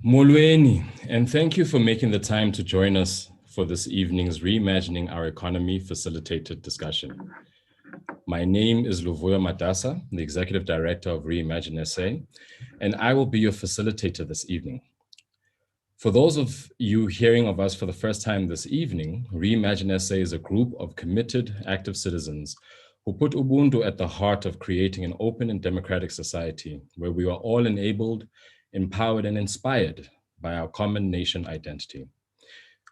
Molweni, and thank you for making the time to join us for this evening's Reimagining Our Economy facilitated discussion. My name is Luvuyo Matasa, the Executive Director of Reimagine SA, and I will be your facilitator this evening. For those of you hearing of us for the first time this evening, Reimagine SA is a group of committed, active citizens who put Ubuntu at the heart of creating an open and democratic society where we are all enabled, empowered, and inspired by our common nation identity.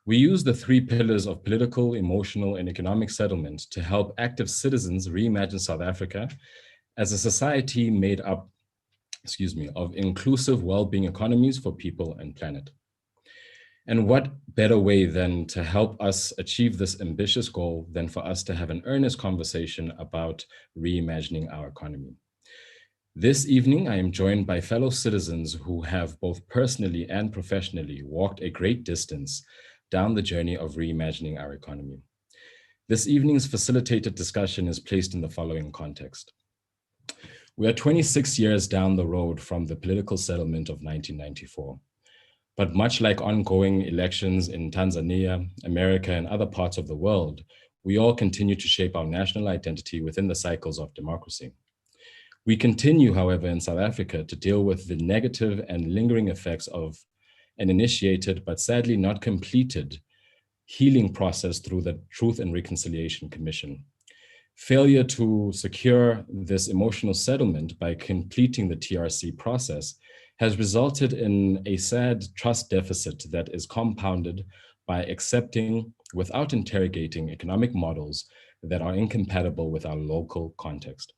We use the three pillars of political, emotional, and economic settlement to help active citizens reimagine South Africa as a society made up, of inclusive well-being economies for people and planet. And what better way than to help us achieve this ambitious goal than for us to have an earnest conversation about reimagining our economy. This evening, I am joined by fellow citizens who have both personally and professionally walked a great distance down the journey of reimagining our economy. This evening's facilitated discussion is placed in the following context. We are 26 years down the road from the political settlement of 1994. But much like ongoing elections in Tanzania, America, and other parts of the world, we all continue to shape our national identity within the cycles of democracy. We continue, however, in South Africa to deal with the negative and lingering effects of an initiated but sadly not completed healing process through the Truth and Reconciliation Commission. Failure to secure this emotional settlement by completing the TRC process has resulted in a sad trust deficit that is compounded by accepting, without interrogating, economic models that are incompatible with our local context.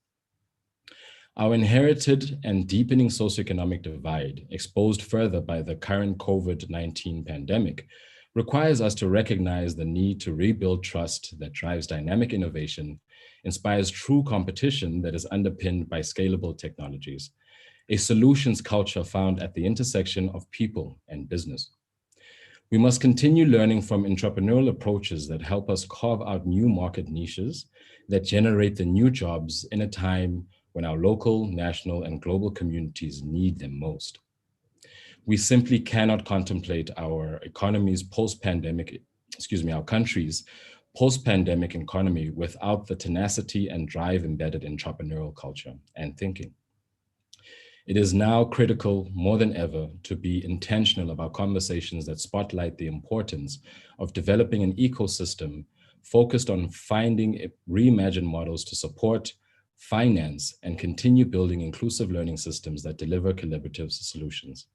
Our inherited and deepening socioeconomic divide, exposed further by the current COVID-19 pandemic, requires us to recognize the need to rebuild trust that drives dynamic innovation, inspires true competition that is underpinned by scalable technologies, a solutions culture found at the intersection of people and business. We must continue learning from entrepreneurial approaches that help us carve out new market niches that generate the new jobs in a time when our local, national, and global communities need them most. We simply cannot contemplate our economy's post-pandemic, our country's post-pandemic economy without the tenacity and drive embedded in entrepreneurial culture and thinking. It is now critical more than ever to be intentional about conversations that spotlight the importance of developing an ecosystem focused on finding reimagined models to support, finance, and continue building inclusive learning systems that deliver collaborative solutions.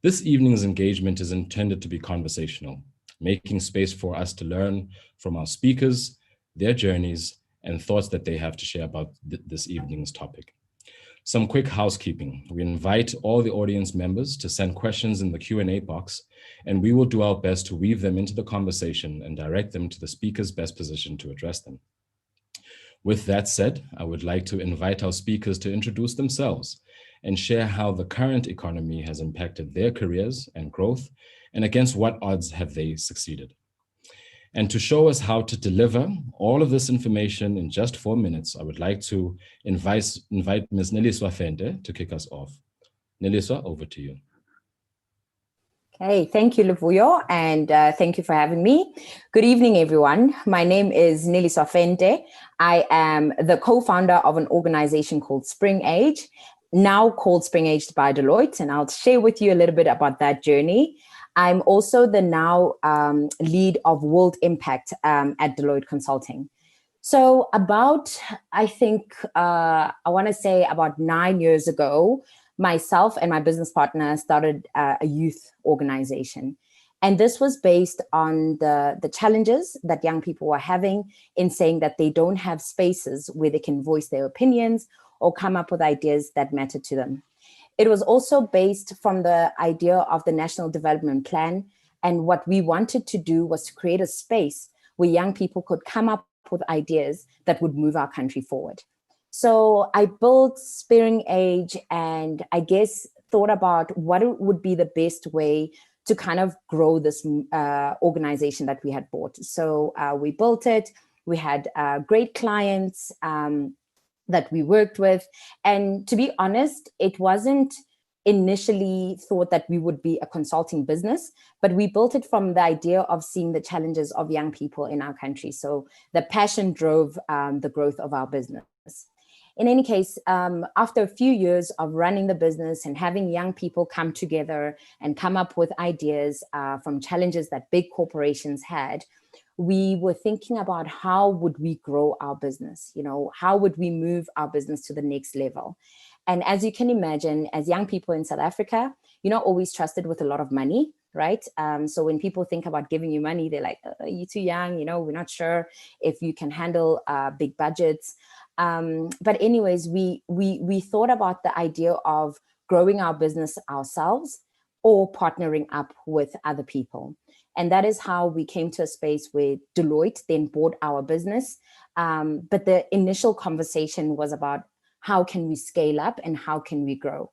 This evening's engagement is intended to be conversational, making space for us to learn from our speakers, their journeys, and thoughts that they have to share about this evening's topic. Some quick housekeeping. We invite all the audience members to send questions in the Q&A box, and we will do our best to weave them into the conversation and direct them to the speaker's best position to address them. With that said, I would like to invite our speakers to introduce themselves and share how the current economy has impacted their careers and growth, and against what odds have they succeeded. And to show us how to deliver all of this information in just 4 minutes, I would like to invite Ms. Neliswa Fende to kick us off. Neliswa, over to you. Okay, thank you, Luvuyo, and thank you for having me. Good evening, everyone. My name is Neliswa Fende. I am the co-founder of an organization called Spring Age, now called Spring Age by Deloitte, and I'll share with you a little bit about that journey. I'm also the now lead of World Impact at Deloitte Consulting. So about, I think, I want to say about 9 years ago, myself and my business partner started a youth organization. And this was based on the challenges that young people were having in saying that they don't have spaces where they can voice their opinions or come up with ideas that matter to them. It was also based from the idea of the National Development Plan. And what we wanted to do was to create a space where young people could come up with ideas that would move our country forward. So I built Spring Age and I guess thought about what would be the best way to kind of grow this organization that we had bought. So we built it. We had great clients that we worked with. And to be honest, it wasn't initially thought that we would be a consulting business, but we built it from the idea of seeing the challenges of young people in our country. So the passion drove the growth of our business. In any case, after a few years of running the business and having young people come together and come up with ideas from challenges that big corporations had, we were thinking about how would we grow our business? How would we move our business to the next level? And as you can imagine, as young people in South Africa, you're not always trusted with a lot of money, right? So when people think about giving you money, they're like, you're too young, we're not sure if you can handle big budgets. But anyways, we thought about the idea of growing our business ourselves or partnering up with other people. And that is how we came to a space where Deloitte then bought our business. But the initial conversation was about how can we scale up and how can we grow?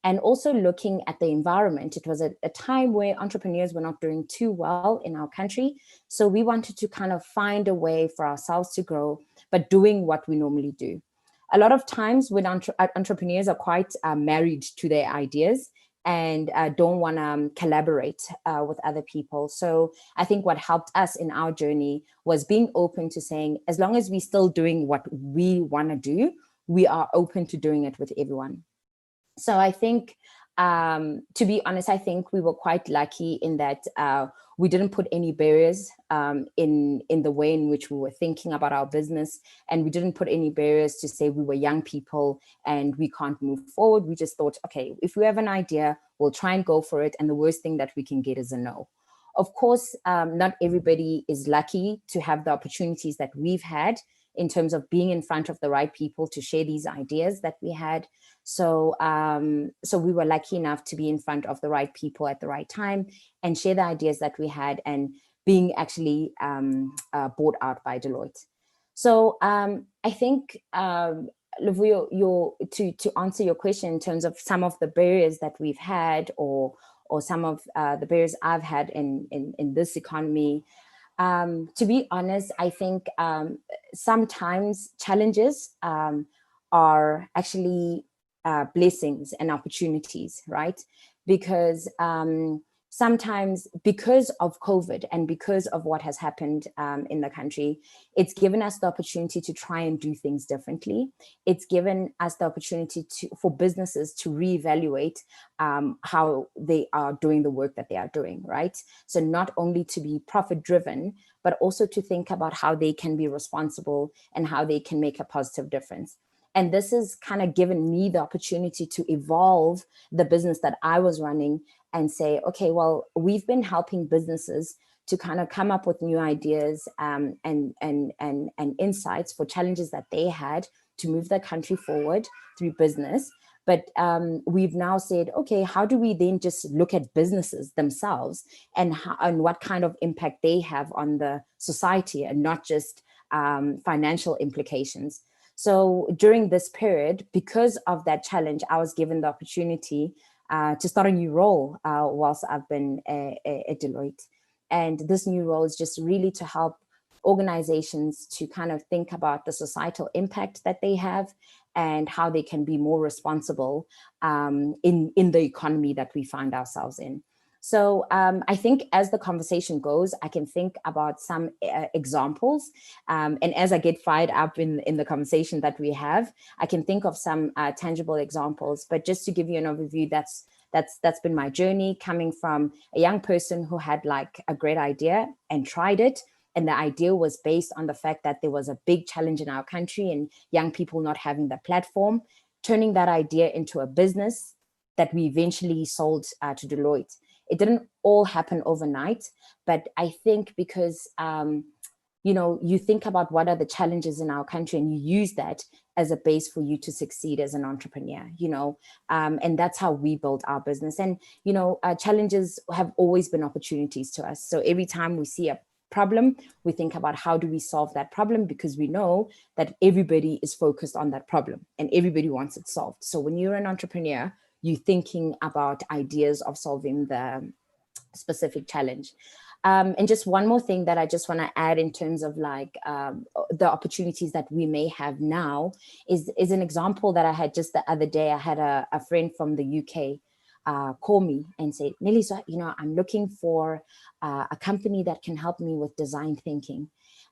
And also looking at the environment, it was a time where entrepreneurs were not doing too well in our country. So we wanted to kind of find a way for ourselves to grow, but doing what we normally do. A lot of times when entrepreneurs are quite married to their ideas and don't want to collaborate with other people. So I think what helped us in our journey was being open to saying, as long as we're still doing what we want to do, we are open to doing it with everyone. So I think, to be honest, I think we were quite lucky in that we didn't put any barriers in the way in which we were thinking about our business. And we didn't put any barriers to say we were young people and we can't move forward. We just thought, okay, if we have an idea, we'll try and go for it. And the worst thing that we can get is a no. Of course, not everybody is lucky to have the opportunities that we've had in terms of being in front of the right people to share these ideas that we had. So we were lucky enough to be in front of the right people at the right time and share the ideas that we had, and being actually bought out by Deloitte. So I think, Luvuyo, to answer your question in terms of some of the barriers that we've had, or some of the barriers I've had in this economy, to be honest, I think sometimes challenges are actually blessings and opportunities, right? Because sometimes, because of COVID and because of what has happened in the country, it's given us the opportunity to try and do things differently. It's given us the opportunity for businesses to reevaluate how they are doing the work that they are doing, right? So not only to be profit driven, but also to think about how they can be responsible and how they can make a positive difference. And this has kind of given me the opportunity to evolve the business that I was running and say, okay, well, we've been helping businesses to kind of come up with new ideas and insights for challenges that they had to move the country forward through business. But we've now said, okay, how do we then just look at businesses themselves and what kind of impact they have on the society, and not just financial implications. So during this period, because of that challenge, I was given the opportunity to start a new role whilst I've been at Deloitte. And this new role is just really to help organizations to kind of think about the societal impact that they have and how they can be more responsible in the economy that we find ourselves in. So I think as the conversation goes, I can think about some examples. And as I get fired up in the conversation that we have, I can think of some tangible examples. But just to give you an overview, that's been my journey, coming from a young person who had like a great idea and tried it. And the idea was based on the fact that there was a big challenge in our country and young people not having the platform, turning that idea into a business that we eventually sold to Deloitte. It didn't all happen overnight, but I think because, you think about what are the challenges in our country and you use that as a base for you to succeed as an entrepreneur, and that's how we built our business. And, challenges have always been opportunities to us. So every time we see a problem, we think about how do we solve that problem, because we know that everybody is focused on that problem and everybody wants it solved. So when you're an entrepreneur, you're thinking about ideas of solving the specific challenge. And just one more thing that I just want to add in terms of like the opportunities that we may have now is an example that I had just the other day. I had a friend from the UK call me and say, Nelisa, I'm looking for a company that can help me with design thinking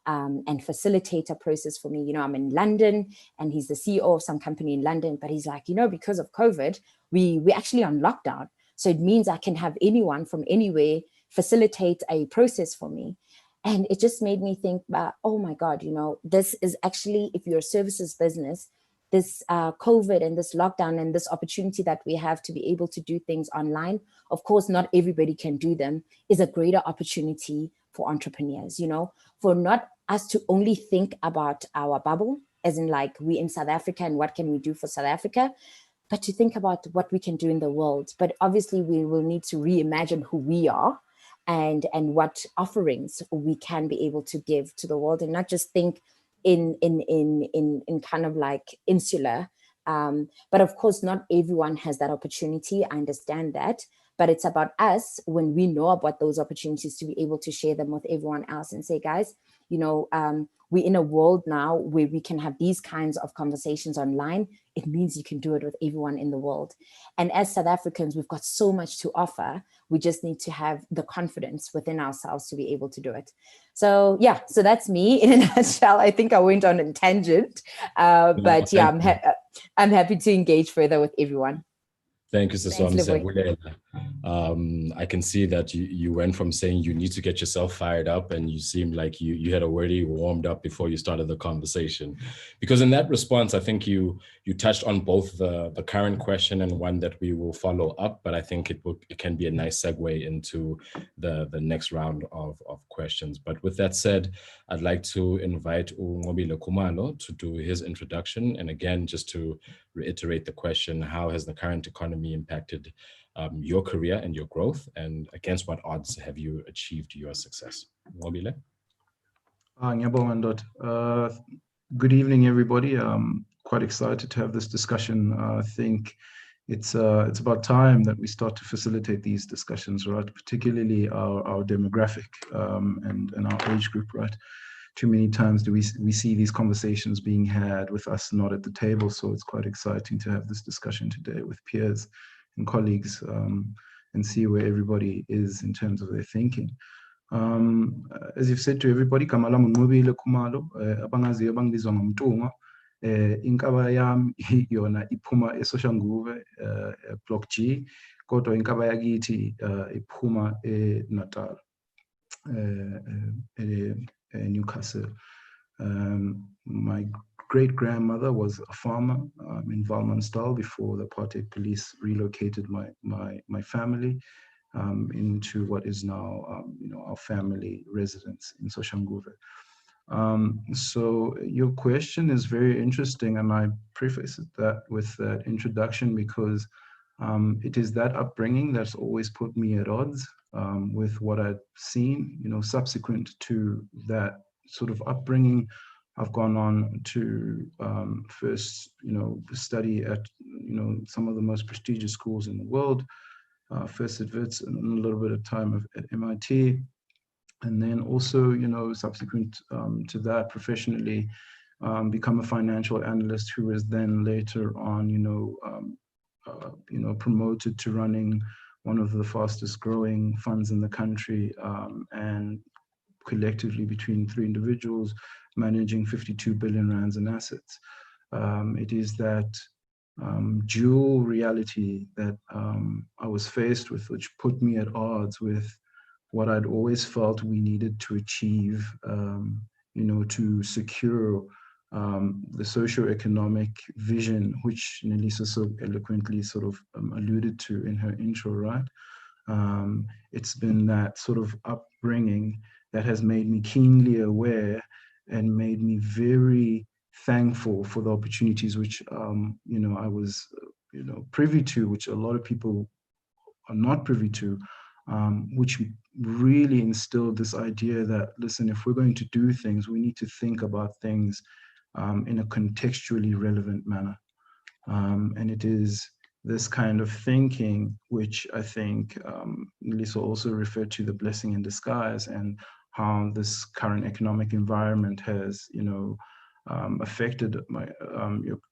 and facilitate a process for me. I'm in London, and he's the CEO of some company in London, but he's like, because of COVID, we're actually on lockdown. So it means I can have anyone from anywhere facilitate a process for me. And it just made me think about, oh my God, this is actually, if you're a services business, this COVID and this lockdown and this opportunity that we have to be able to do things online, of course, not everybody can do them, is a greater opportunity for entrepreneurs, for not us to only think about our bubble, as in like we in South Africa and what can we do for South Africa, but to think about what we can do in the world. But obviously we will need to reimagine who we are and what offerings we can be able to give to the world, and not just think in kind of like insular. But of course, not everyone has that opportunity. I understand that. But it's about us, when we know about those opportunities, to be able to share them with everyone else and say, guys, we're in a world now where we can have these kinds of conversations online. It means you can do it with everyone in the world. And as South Africans, we've got so much to offer. We just need to have the confidence within ourselves to be able to do it. So yeah, so that's me in a nutshell. I think I went on a tangent, but yeah, I'm happy to engage further with everyone. Thank you, Sister. I can see that you went from saying you need to get yourself fired up, and you seem like you had already warmed up before you started the conversation. Because in that response, I think you touched on both the current question and one that we will follow up, but I think it can be a nice segue into the next round of questions. But with that said, I'd like to invite Ngobile Khumalo to do his introduction. And again, just to reiterate the question, how has the current economy impacted your career and your growth, and against what odds have you achieved your success? Ngobile? Good evening, everybody. I'm quite excited to have this discussion. I think it's about time that we start to facilitate these discussions, right? Particularly our demographic and our age group, right? Too many times do we see these conversations being had with us not at the table. So it's quite exciting to have this discussion today with peers and colleagues and see where everybody is in terms of their thinking. As you've said to everybody, Kamala Ngobile Khumalo, abangaziyo bangibizwa ngomtunga. Inkaba yami yona iphuma eSoshanguve, Block G, kodwa inkaba yakithi iphuma eNatal, Newcastle. My great-grandmother was a farmer in Valmansdal before the apartheid police relocated my family into what is now our family residence in Soshanguve. So your question is very interesting, and I preface that with that introduction because it is that upbringing that's always put me at odds with what I've seen. Subsequent to that sort of upbringing, I've gone on to first, study at some of the most prestigious schools in the world. First at Wits and a little bit of time at MIT. And then also, subsequent to that, professionally, become a financial analyst who was then later on, promoted to running one of the fastest growing funds in the country, and collectively between 3 individuals managing 52 billion rands in assets. It is that dual reality that I was faced with, which put me at odds with what I'd always felt we needed to achieve, to secure the socioeconomic vision, which Nelisa so eloquently sort of alluded to in her intro, right? It's been that sort of upbringing that has made me keenly aware and made me very thankful for the opportunities which, I was, privy to, which a lot of people are not privy to, which really instilled this idea that, listen, if we're going to do things, we need to think about things in a contextually relevant manner. And it is this kind of thinking, which I think Lisa also referred to, the blessing in disguise, and how this current economic environment has, affected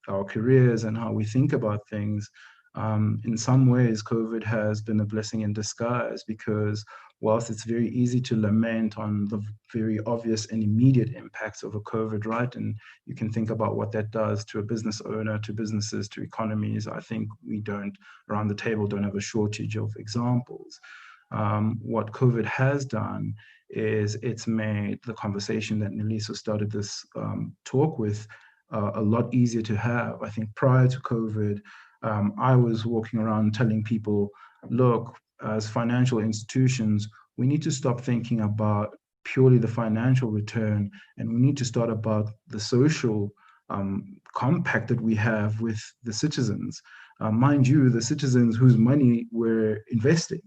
our careers and how we think about things. In some ways, COVID has been a blessing in disguise, because whilst it's very easy to lament on the very obvious and immediate impacts of a COVID, right? And you can think about what that does to a business owner, to businesses, to economies. I think we don't, around the table, don't have a shortage of examples. What COVID has done is it's made the conversation that Nelisa started this talk with a lot easier to have. I think prior to COVID, I was walking around telling people, look, as financial institutions, we need to stop thinking about purely the financial return, and we need to start about the social compact that we have with the citizens. Mind you, the citizens whose money we're investing.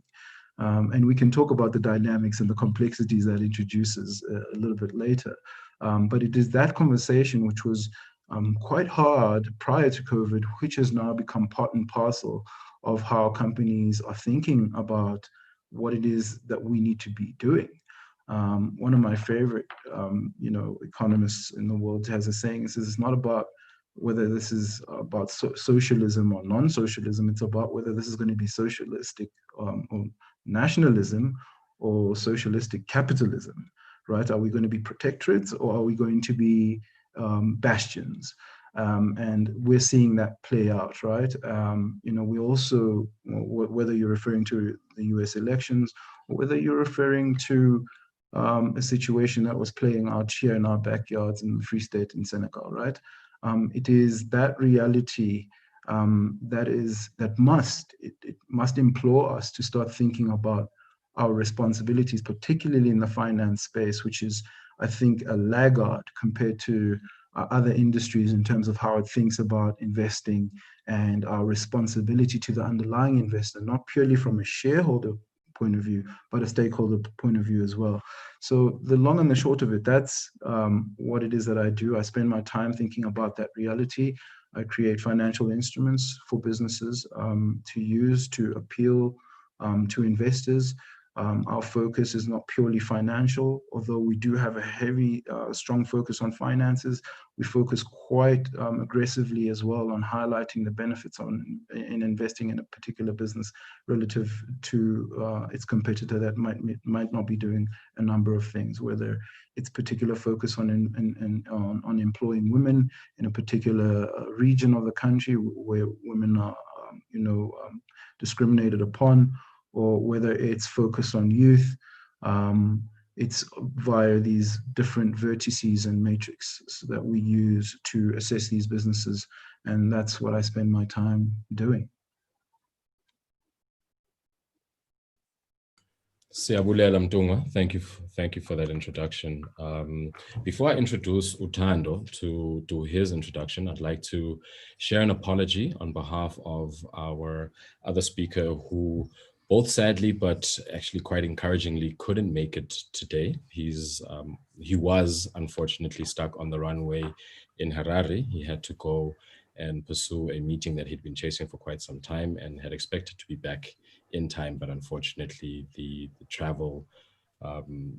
And we can talk about the dynamics and the complexities that introduces a little bit later. But it is that conversation which was quite hard prior to COVID, which has now become part and parcel of how companies are thinking about what it is that we need to be doing. One of my favorite, economists in the world has a saying. It says it's not about whether this is about socialism or non-socialism. It's about whether this is going to be socialistic or nationalism or socialistic capitalism, right? Are we going to be protectorates, or are we going to be bastions? And we're seeing that play out, right? We also, whether you're referring to the US elections, or whether you're referring to a situation that was playing out here in our backyards in the Free State in Senegal, right? It is that reality that must implore us to start thinking about our responsibilities, particularly in the finance space, which is, I think, a laggard compared to other industries in terms of how it thinks about investing and our responsibility to the underlying investor, not purely from a shareholder point of view, but a stakeholder point of view as well. So the long and the short of it, that's what it is that I do. I spend my time thinking about that reality. I create financial instruments for businesses to use to appeal to investors. Our focus is not purely financial, although we do have a heavy, strong focus on finances. We focus quite aggressively as well on highlighting the benefits in investing in a particular business relative to its competitor that might not be doing a number of things, whether it's particular focus on employing women in a particular region of the country where women are, discriminated upon, or whether it's focused on youth. It's via these different vertices and matrices that we use to assess these businesses. And that's what I spend my time doing. Siyabulela Mtunga, thank you for that introduction. Before I introduce Utando to do his introduction, I'd like to share an apology on behalf of our other speaker who both sadly, but actually quite encouragingly, couldn't make it today. He was unfortunately stuck on the runway in Harare. He had to go and pursue a meeting that he'd been chasing for quite some time and had expected to be back in time, but unfortunately the travel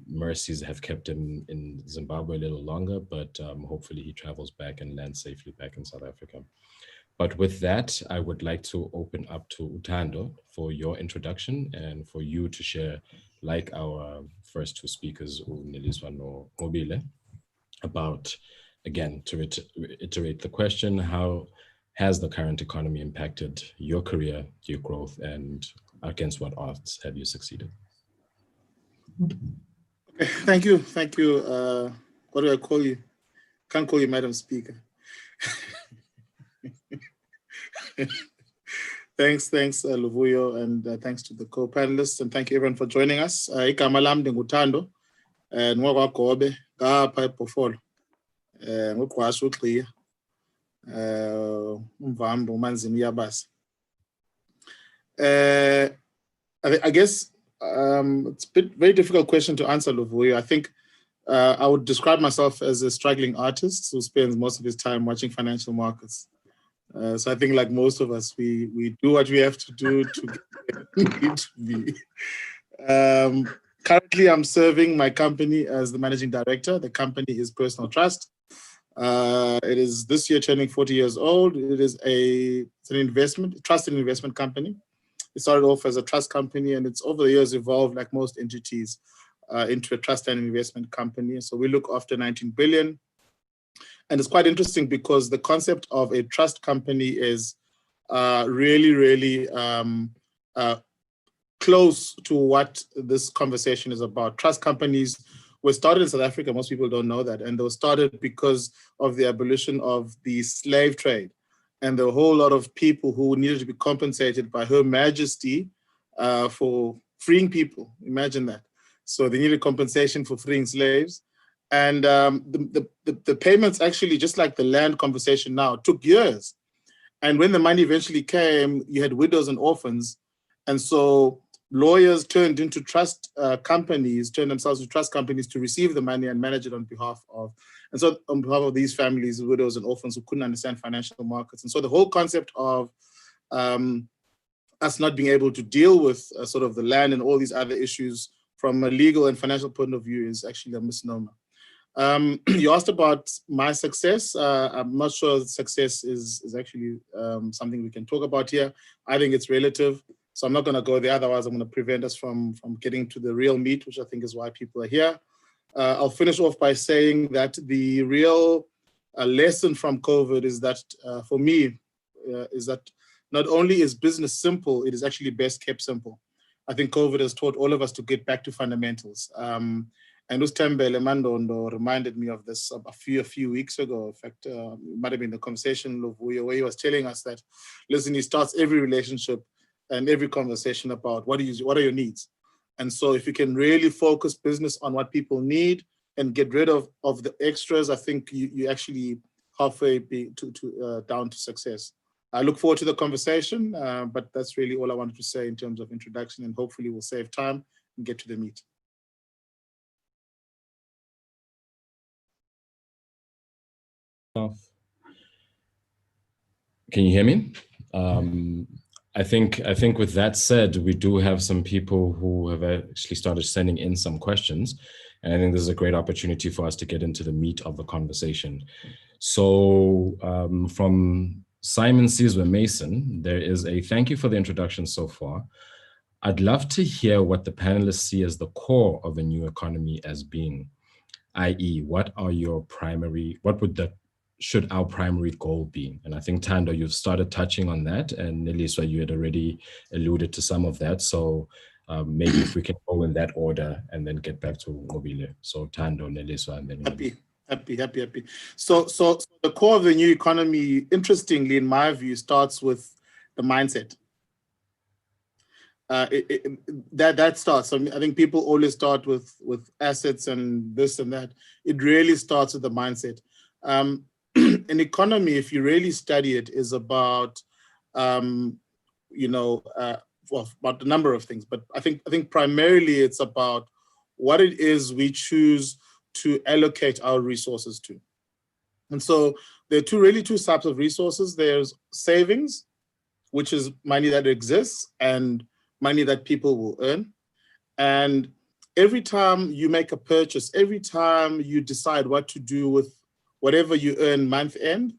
mercies have kept him in Zimbabwe a little longer, but hopefully he travels back and lands safely back in South Africa. But with that, I would like to open up to Utando for your introduction and for you to share, like our first two speakers, Neliswa no Mobile, about, again, to reiterate the question, how has the current economy impacted your career, your growth, and against what odds have you succeeded? Okay, thank you. What do I call you? Can't call you Madam Speaker. Thanks, Luvuyo, and thanks to the co-panelists, and thank you everyone for joining us. Igama lam ndingutando, ngokwagobe ngapha eBhofolo, ngugqwasha uXhiya, umvambo umanzini uyabasa. I guess it's a very difficult question to answer, Luvuyo. I think I would describe myself as a struggling artist who spends most of his time watching financial markets. So I think, like most of us, we do what we have to do to get where we need to be. Currently, I'm serving my company as the managing director. The company is Personal Trust. It is this year turning 40 years old. It's an trust and investment company. It started off as a trust company, and it's over the years evolved, like most entities, into a trust and investment company. So we look after 19 billion. And it's quite interesting because the concept of a trust company is really close to what this conversation is about. Trust companies were started in South Africa. Most people don't know that. And they were started because of the abolition of the slave trade. And there were a whole lot of people who needed to be compensated by Her Majesty for freeing people. Imagine that. So they needed compensation for freeing slaves. And the payments actually, just like the land conversation now, took years. And when the money eventually came, you had widows and orphans. And so lawyers turned themselves into trust companies to receive the money and manage it on behalf of these families, widows and orphans who couldn't understand financial markets. And so the whole concept of us not being able to deal with sort of the land and all these other issues from a legal and financial point of view is actually a misnomer. You asked about my success. I'm not sure success is actually something we can talk about here. I think it's relative. So I'm not going to go there. Otherwise, I'm going to prevent us from getting to the real meat, which I think is why people are here. I'll finish off by saying that the real lesson from COVID is that, for me, is that not only is business simple, it is actually best kept simple. I think COVID has taught all of us to get back to fundamentals. And Ustembele Mandondo reminded me of this a few weeks ago. In fact, it might have been the conversation where he was telling us that, listen, he starts every relationship and every conversation about what are your needs. And so if you can really focus business on what people need and get rid of the extras, I think you actually halfway down to success. I look forward to the conversation, but that's really all I wanted to say in terms of introduction, and hopefully we'll save time and get to the meat. Can you hear me? I think with that said, we do have some people who have actually started sending in some questions. And I think this is a great opportunity for us to get into the meat of the conversation. So from Simon Sizwe Mason, there is a thank you for the introduction so far. I'd love to hear what the panelists see as the core of a new economy as being, i.e., should our primary goal be? And I think, Thando, you've started touching on that, and Neliswa, you had already alluded to some of that. So maybe if we can go in that order and then get back to Ngobile. So Thando, Neliswa, and then Happy. So the core of the new economy, interestingly, in my view, starts with the mindset. That starts. I think people always start with assets and this and that. It really starts with the mindset. An economy, if you really study it, is about about a number of things. But I think primarily it's about what it is we choose to allocate our resources to. And so there are two types of resources. There's savings, which is money that exists and money that people will earn. And every time you make a purchase, every time you decide what to do with whatever you earn month end,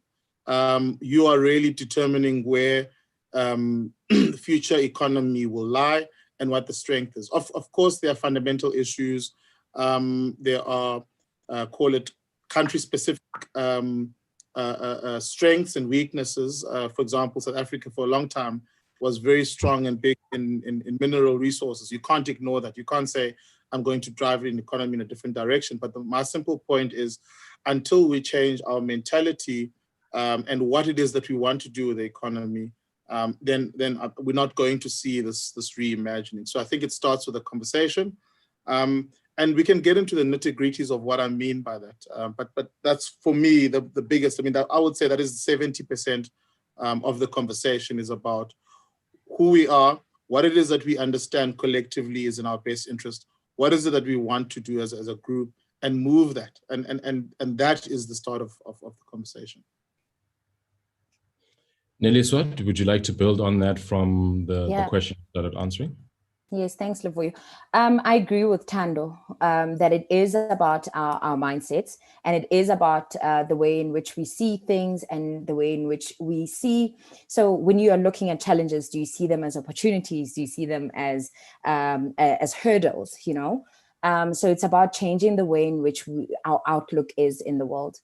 you are really determining where the future economy will lie and what the strength is. Of course, there are fundamental issues. There are, call it country-specific strengths and weaknesses. For example, South Africa for a long time was very strong and big in mineral resources. You can't ignore that. You can't say, I'm going to drive an economy in a different direction. But my simple point is, until we change our mentality and what it is that we want to do with the economy, then we're not going to see this reimagining. So I think it starts with a conversation. And we can get into the nitty-gritties of what I mean by that. But that's, for me, the biggest. I mean, I would say that is 70% of the conversation is about who we are, what it is that we understand collectively is in our best interest, what is it that we want to do as a group, and move that. And that is the start of the conversation. Neliswa, would you like to build on that from the question you started answering? Yes, thanks, Luvuyo. I agree with Tando that it is about our mindsets, and it is about the way in which we see things and the way in which we see. So when you are looking at challenges, do you see them as opportunities? Do you see them as hurdles? You know, so it's about changing the way in which our outlook is in the world.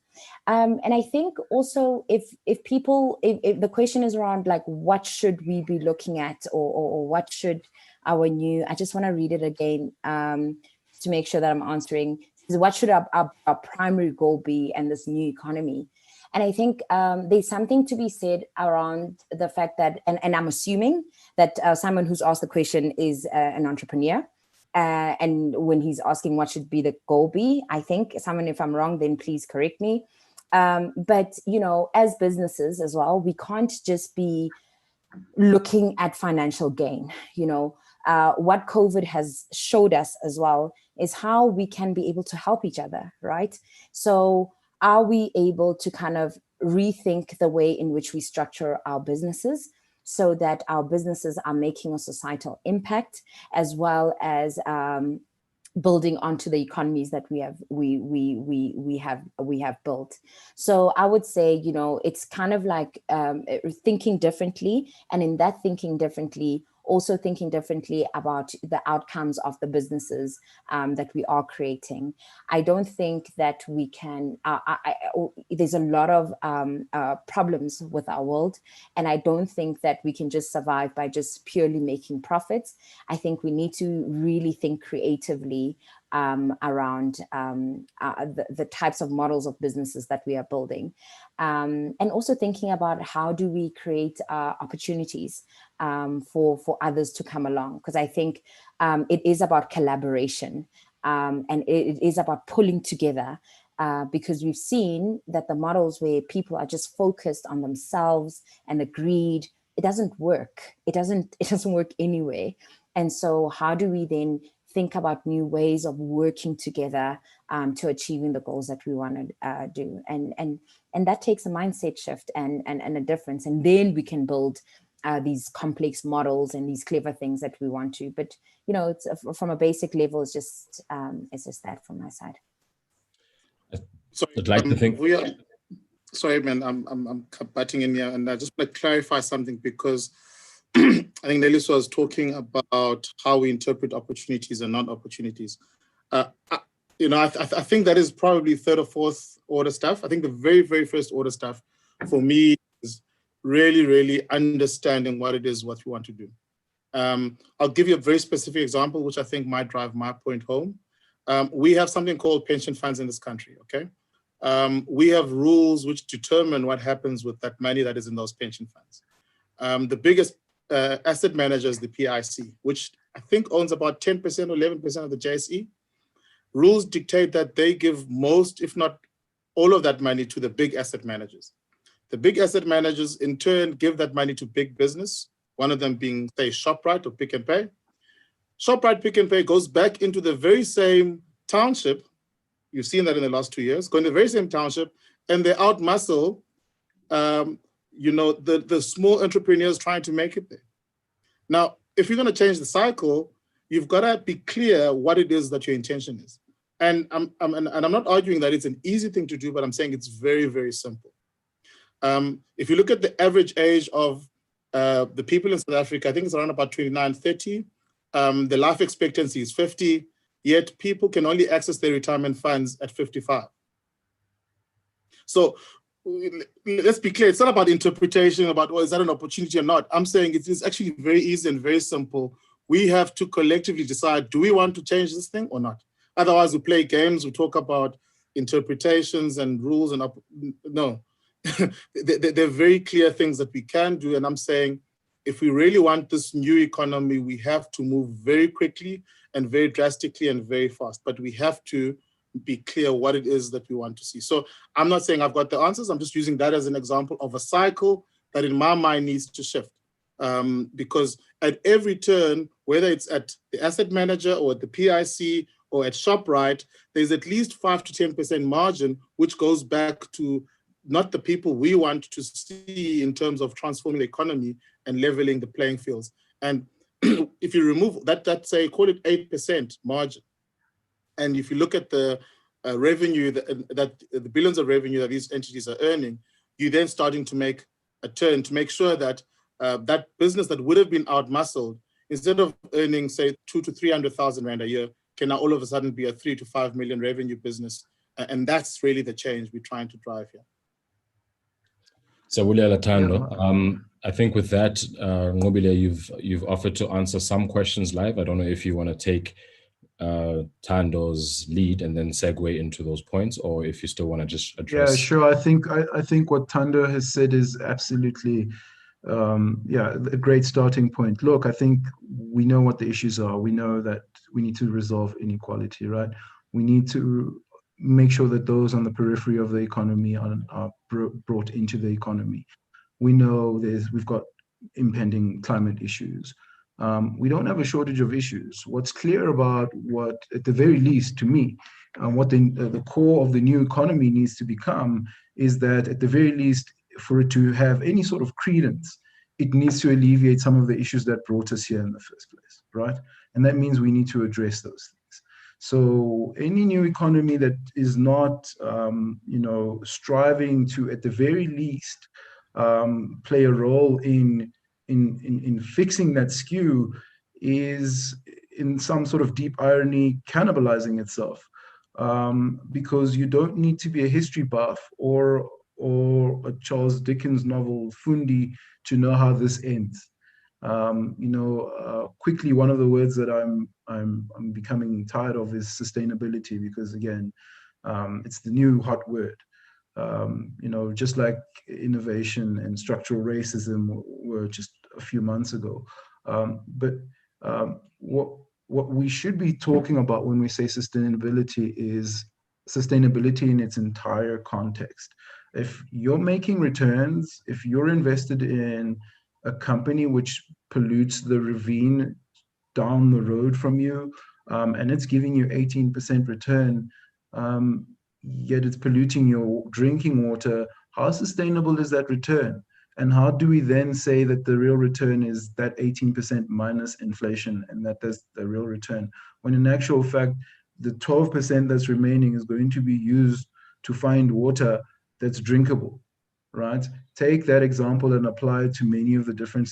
And I think also if the question is around like what should we be looking at, or what should our new, I just want to read it again to make sure that I'm answering. What should our primary goal be in this new economy? And I think there's something to be said around the fact that, and I'm assuming that someone who's asked the question is an entrepreneur. And when he's asking what should be the goal be, I think someone, if I'm wrong, then please correct me. But, you know, as businesses as well, we can't just be looking at financial gain. You know, what COVID has showed us as well is how we can be able to help each other, right? So are we able to kind of rethink the way in which we structure our businesses so that our businesses are making a societal impact, as well as building onto the economies that we have built. So I would say, you know, it's kind of like thinking differently, and in that thinking differently, also thinking differently about the outcomes of the businesses that we are creating. I don't think that we can, there's a lot of problems with our world, and I don't think that we can just survive by just purely making profits. I think we need to really think creatively around the types of models of businesses that we are building. And also thinking about how do we create opportunities for others to come along. Because I think it is about collaboration, and it is about pulling together, because we've seen that the models where people are just focused on themselves and the greed, it doesn't work. It doesn't work anyway. And so how do we then think about new ways of working together to achieving the goals that we want to do? And that takes a mindset shift and a difference. And then we can build these complex models and these clever things that we want to. But, you know, it's from a basic level, it's just that from my side. So I'd like to think. Sorry, man, I'm butting in here, and I just want to clarify something, because I think Nellis was talking about how we interpret opportunities and non-opportunities. You know, I think that is probably third or fourth order stuff. I think the very, very first order stuff for me is really, really understanding what it is what we want to do. I'll give you a very specific example, which I think might drive my point home. We have something called pension funds in this country, okay? We have rules which determine what happens with that money that is in those pension funds. The biggest asset manager is the PIC, which I think owns about 10% or 11% of the JSE. Rules dictate that they give most, if not all of that money, to the big asset managers. The big asset managers in turn give that money to big business, one of them being, say, ShopRite or Pick n Pay. ShopRite, Pick n Pay goes back into the very same township. You've seen that in the last 2 years, go in the very same township, and they outmuscle you know, the small entrepreneurs trying to make it there. Now, if you're going to change the cycle, you've got to be clear what it is that your intention is. And I'm not arguing that it's an easy thing to do, but I'm saying it's very, very simple. If you look at the average age of the people in South Africa, I think it's around about 29, 30. The life expectancy is 50, yet people can only access their retirement funds at 55. So let's be clear, it's not about interpretation about, well, is that an opportunity or not? I'm saying it is actually very easy and very simple. We have to collectively decide, do we want to change this thing or not? Otherwise, we play games, we talk about interpretations and rules, and no. They're very clear things that we can do. And I'm saying, if we really want this new economy, we have to move very quickly and very drastically and very fast. But we have to be clear what it is that we want to see. So I'm not saying I've got the answers. I'm just using that as an example of a cycle that in my mind needs to shift. Because at every turn, whether it's at the asset manager or at the PIC or at ShopRite, there's at least 5 to 10% margin, which goes back to not the people we want to see in terms of transforming the economy and leveling the playing fields. And if you remove that say, call it 8% margin, and if you look at the revenue that the billions of revenue that these entities are earning, you're then starting to make a turn to make sure that that business that would have been out-muscled, instead of earning, say, 200,000 to 300,000 Rand a year, can now all of a sudden be a 3 to 5 million revenue business. And that's really the change we're trying to drive here. So, Latando, I think with that, Ngobile, you've offered to answer some questions live. I don't know if you want to take Tando's lead and then segue into those points, or if you still want to just address. Yeah, sure. I think what Tando has said is absolutely, a great starting point. Look, I think we know what the issues are. We know that we need to resolve inequality, right? We need to make sure that those on the periphery of the economy are brought into the economy. We know we've got impending climate issues. We don't have a shortage of issues. What's clear about what, at the very least to me, what the core of the new economy needs to become is that at the very least, for it to have any sort of credence, it needs to alleviate some of the issues that brought us here in the first place, right? And that means we need to address those things. So any new economy that is not, striving to, at the very least, play a role in fixing that skew is, in some sort of deep irony, cannibalizing itself. Because you don't need to be a history buff or a Charles Dickens novel Fundi to know how this ends. Quickly, one of the words that I'm becoming tired of is sustainability, because again, it's the new hot word. Just like innovation and structural racism were just a few months ago. But what we should be talking about when we say sustainability is sustainability in its entire context. If you're making returns, if you're invested in a company which pollutes the ravine down the road from you, and it's giving you 18% return, yet it's polluting your drinking water, how sustainable is that return? And how do we then say that the real return is that 18% minus inflation and that's the real return? When in actual fact, the 12% that's remaining is going to be used to find water that's drinkable, right? Take that example and apply it to many of the different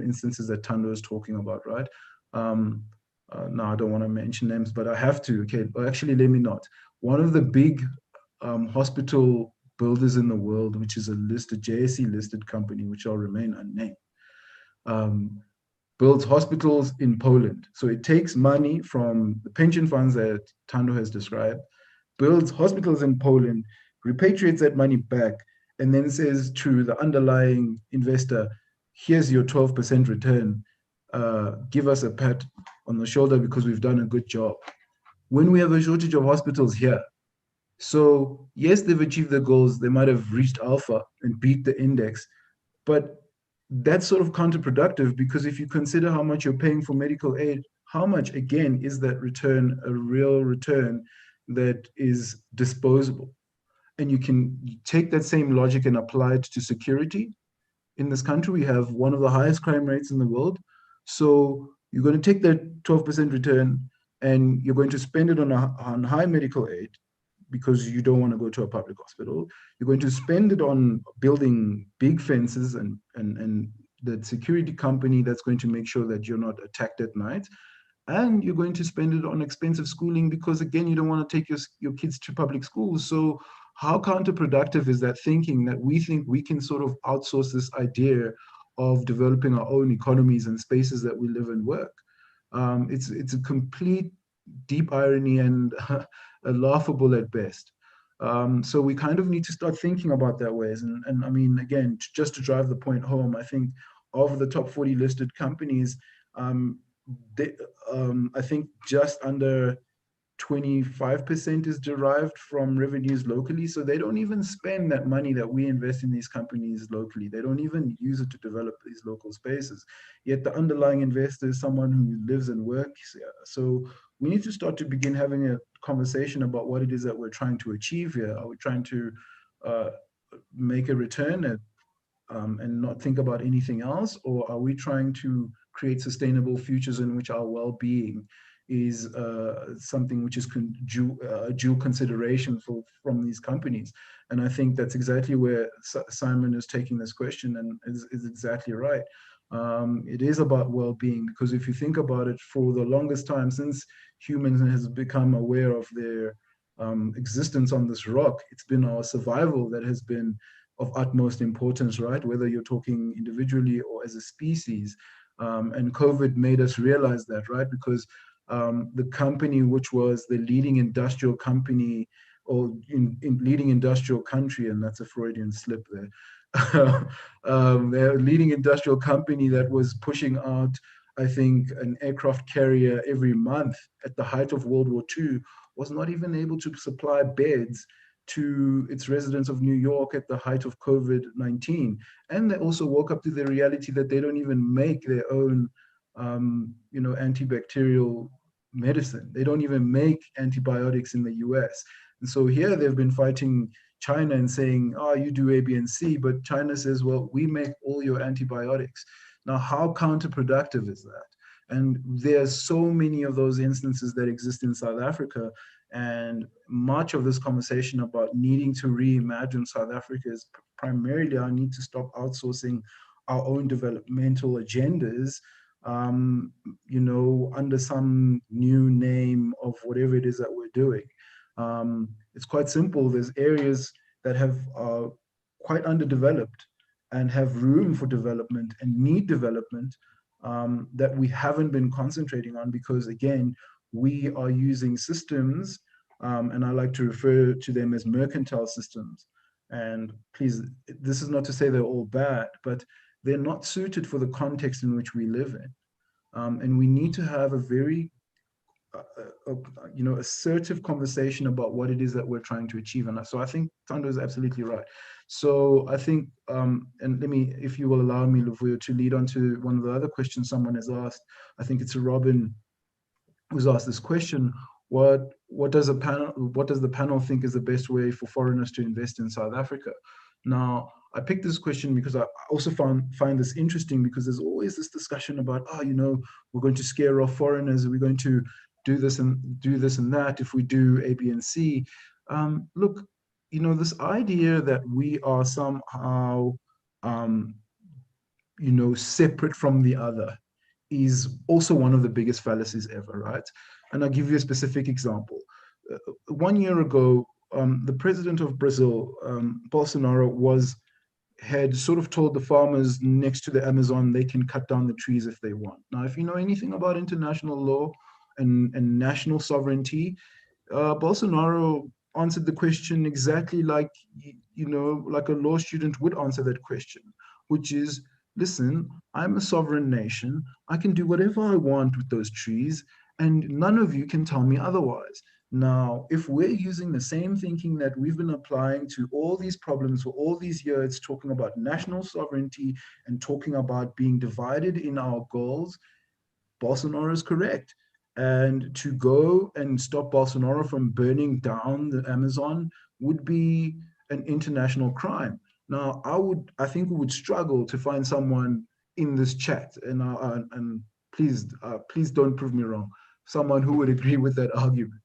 instances that Tando is talking about, right? Now, I don't want to mention names, but I have to. Okay, well, actually, let me not. One of the big hospital builders in the world, which is a JSE listed company, which I'll remain unnamed, builds hospitals in Poland. So it takes money from the pension funds that Tando has described, builds hospitals in Poland, repatriates that money back, and then says to the underlying investor, here's your 12% return. Give us a pat on the shoulder because we've done a good job. When we have a shortage of hospitals here, so yes, they've achieved their goals. They might have reached alpha and beat the index, but that's sort of counterproductive, because if you consider how much you're paying for medical aid, how much, again, is that return a real return that is disposable? And you can take that same logic and apply it to security. In this country, we have one of the highest crime rates in the world. So you're going to take that 12% return and you're going to spend it on high medical aid, because you don't want to go to a public hospital. You're going to spend it on building big fences and the security company that's going to make sure that you're not attacked at night. And you're going to spend it on expensive schooling, because again, you don't want to take your kids to public schools. So how counterproductive is that thinking, that we think we can sort of outsource this idea of developing our own economies and spaces that we live and work? It's a complete deep irony and laughable at best. So we kind of need to start thinking about that ways. And I mean, again, just to drive the point home, I think of the top 40 listed companies, I think just under 25% is derived from revenues locally. So they don't even spend that money that we invest in these companies locally. They don't even use it to develop these local spaces. Yet the underlying investor is someone who lives and works here. So we need to start to begin having a conversation about what it is that we're trying to achieve here. Are we trying to make a return at and not think about anything else? Or are we trying to create sustainable futures in which our well-being is something which is due consideration from these companies? And I think that's exactly where Simon is taking this question, and is exactly right. It is about well-being, because if you think about it, for the longest time since humans has become aware of their existence on this rock, it's been our survival that has been of utmost importance, right? Whether you're talking individually or as a species. And COVID made us realize that, right? Because the company which was the leading industrial company, or in leading industrial country, and that's a Freudian slip there, the leading industrial company that was pushing out, I think, an aircraft carrier every month at the height of World War II, was not even able to supply beds to its residents of New York at the height of COVID-19. And they also woke up to the reality that they don't even make their own, antibacterial medicine. They don't even make antibiotics in the US. And so here they've been fighting China and saying, oh, you do A, B, and C, but China says, well, we make all your antibiotics. Now, how counterproductive is that? And there's so many of those instances that exist in South Africa. And much of this conversation about needing to reimagine South Africa is primarily our need to stop outsourcing our own developmental agendas, under some new name of whatever it is that we're doing. It's quite simple. There's areas that have quite underdeveloped and have room for development and need development, that we haven't been concentrating on, because again, we are using systems, and I like to refer to them as mercantile systems. And please, this is not to say they're all bad, but they're not suited for the context in which we live in. And we need to have a very assertive conversation about what it is that we're trying to achieve. And so I think Thando is absolutely right. So I think, and let me, if you will allow me, Luvuyo, to lead on to one of the other questions someone has asked. I think it's a Robin who's asked this question. What does the panel think is the best way for foreigners to invest in South Africa? Now, I picked this question because I also find this interesting, because there's always this discussion about, we're going to scare off foreigners, we're going to do this and that if we do A, B, and C. Look, this idea that we are somehow, separate from the other is also one of the biggest fallacies ever, right? And I'll give you a specific example. 1 year ago, the president of Brazil, Bolsonaro, had sort of told the farmers next to the Amazon they can cut down the trees if they want. Now, if you know anything about international law and national sovereignty, Bolsonaro answered the question exactly like a law student would answer that question, which is, listen, I'm a sovereign nation. I can do whatever I want with those trees, and none of you can tell me otherwise. Now, if we're using the same thinking that we've been applying to all these problems for all these years, talking about national sovereignty and talking about being divided in our goals, Bolsonaro is correct. And to go and stop Bolsonaro from burning down the Amazon would be an international crime. Now, I think we would struggle to find someone in this chat, and please don't prove me wrong, someone who would agree with that argument,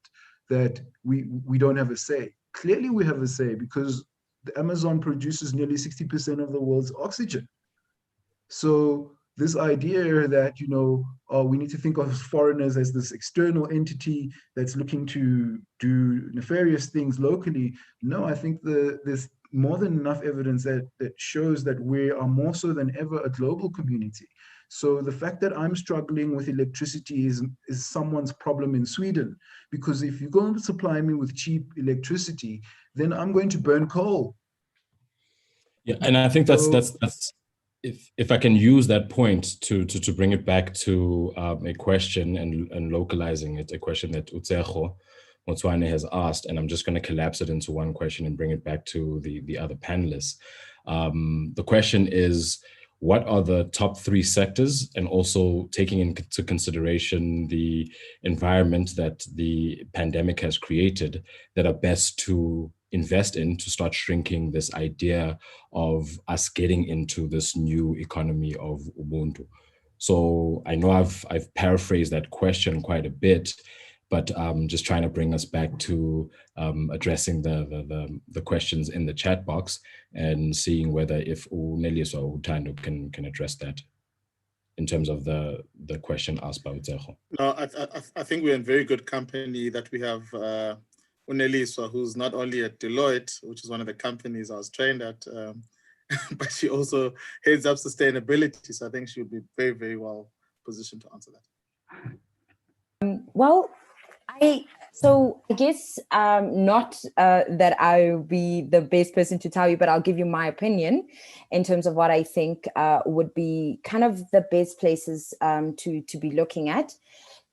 that we don't have a say. Clearly we have a say, because the Amazon produces nearly 60% of the world's oxygen. So this idea that, we need to think of foreigners as this external entity that's looking to do nefarious things locally. No, I think there's more than enough evidence that shows that we are more so than ever a global community. So the fact that I'm struggling with electricity is someone's problem in Sweden, because if you're going to supply me with cheap electricity, then I'm going to burn coal. Yeah, and I think that's if I can use that point to bring it back to a question and localizing it, a question that Utseho Motswane has asked, and I'm just going to collapse it into one question and bring it back to the other panelists. The question is, what are the top 3 sectors, and also taking into consideration the environment that the pandemic has created, that are best to invest in to start shrinking this idea of us getting into this new economy of Ubuntu. So I know I've paraphrased that question quite a bit, but just trying to bring us back to addressing the questions in the chat box and seeing whether if Uneliso or Utando can address that in terms of the question asked by Utseho. No, I think we're in very good company that we have Uneliso, who's not only at Deloitte, which is one of the companies I was trained at, but she also heads up sustainability. So I think she would be very, very well positioned to answer that. Well, I guess not that I'll be the best person to tell you, but I'll give you my opinion in terms of what I think would be kind of the best places to be looking at.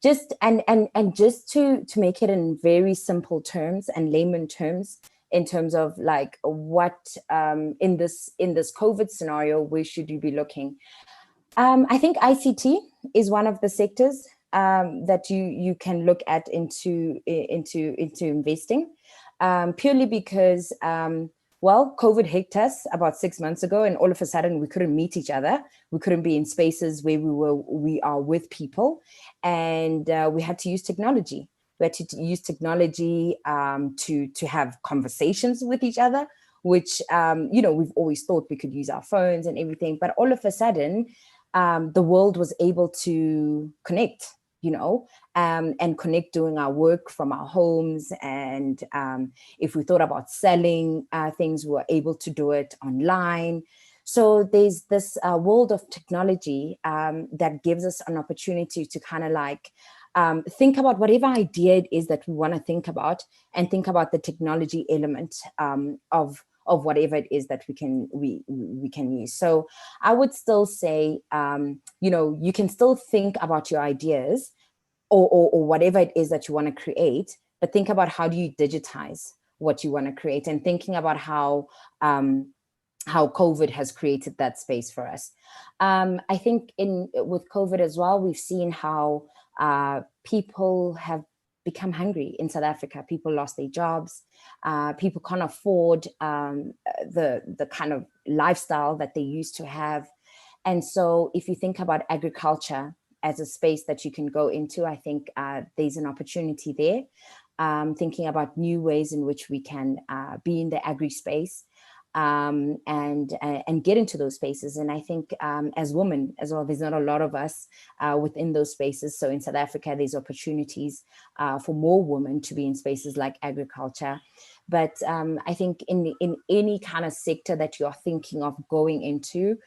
Just and just to make it in very simple terms and layman terms, in terms of like what in this COVID scenario, where should you be looking? I think ICT is one of the sectors that you can look at into investing, purely because well, COVID hit us about 6 months ago, and all of a sudden we couldn't meet each other. We couldn't be in spaces where we are with people, and we had to use technology. We had to use technology to have conversations with each other, which we've always thought we could use our phones and everything, but all of a sudden the world was able to connect, and connect doing our work from our homes. And if we thought about selling things, we were able to do it online. So there's this world of technology that gives us an opportunity to kind of like think about whatever idea it is that we want to think about, and think about the technology element of whatever it is that we can use. So I would still say, you can still think about your ideas or whatever it is that you want to create, but think about how do you digitize what you want to create, and thinking about how COVID has created that space for us. I think with COVID as well, we've seen how people have become hungry in South Africa. People lost their jobs. People can't afford the kind of lifestyle that they used to have. And so if you think about agriculture as a space that you can go into, I think there's an opportunity there. Thinking about new ways in which we can be in the agri space, and get into those spaces. And I think as women as well, there's not a lot of us within those spaces. So in South Africa, there's opportunities for more women to be in spaces like agriculture. But I think in any kind of sector that you're thinking of going into,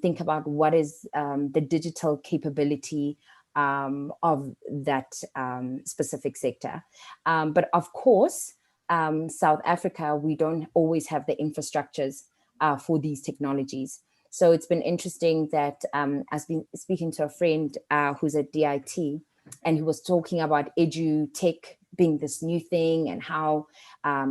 think about what is the digital capability of that specific sector. But of course, South Africa, we don't always have the infrastructures for these technologies. So it's been interesting that I've been speaking to a friend who's at DIT, and he was talking about edu-tech being this new thing, and how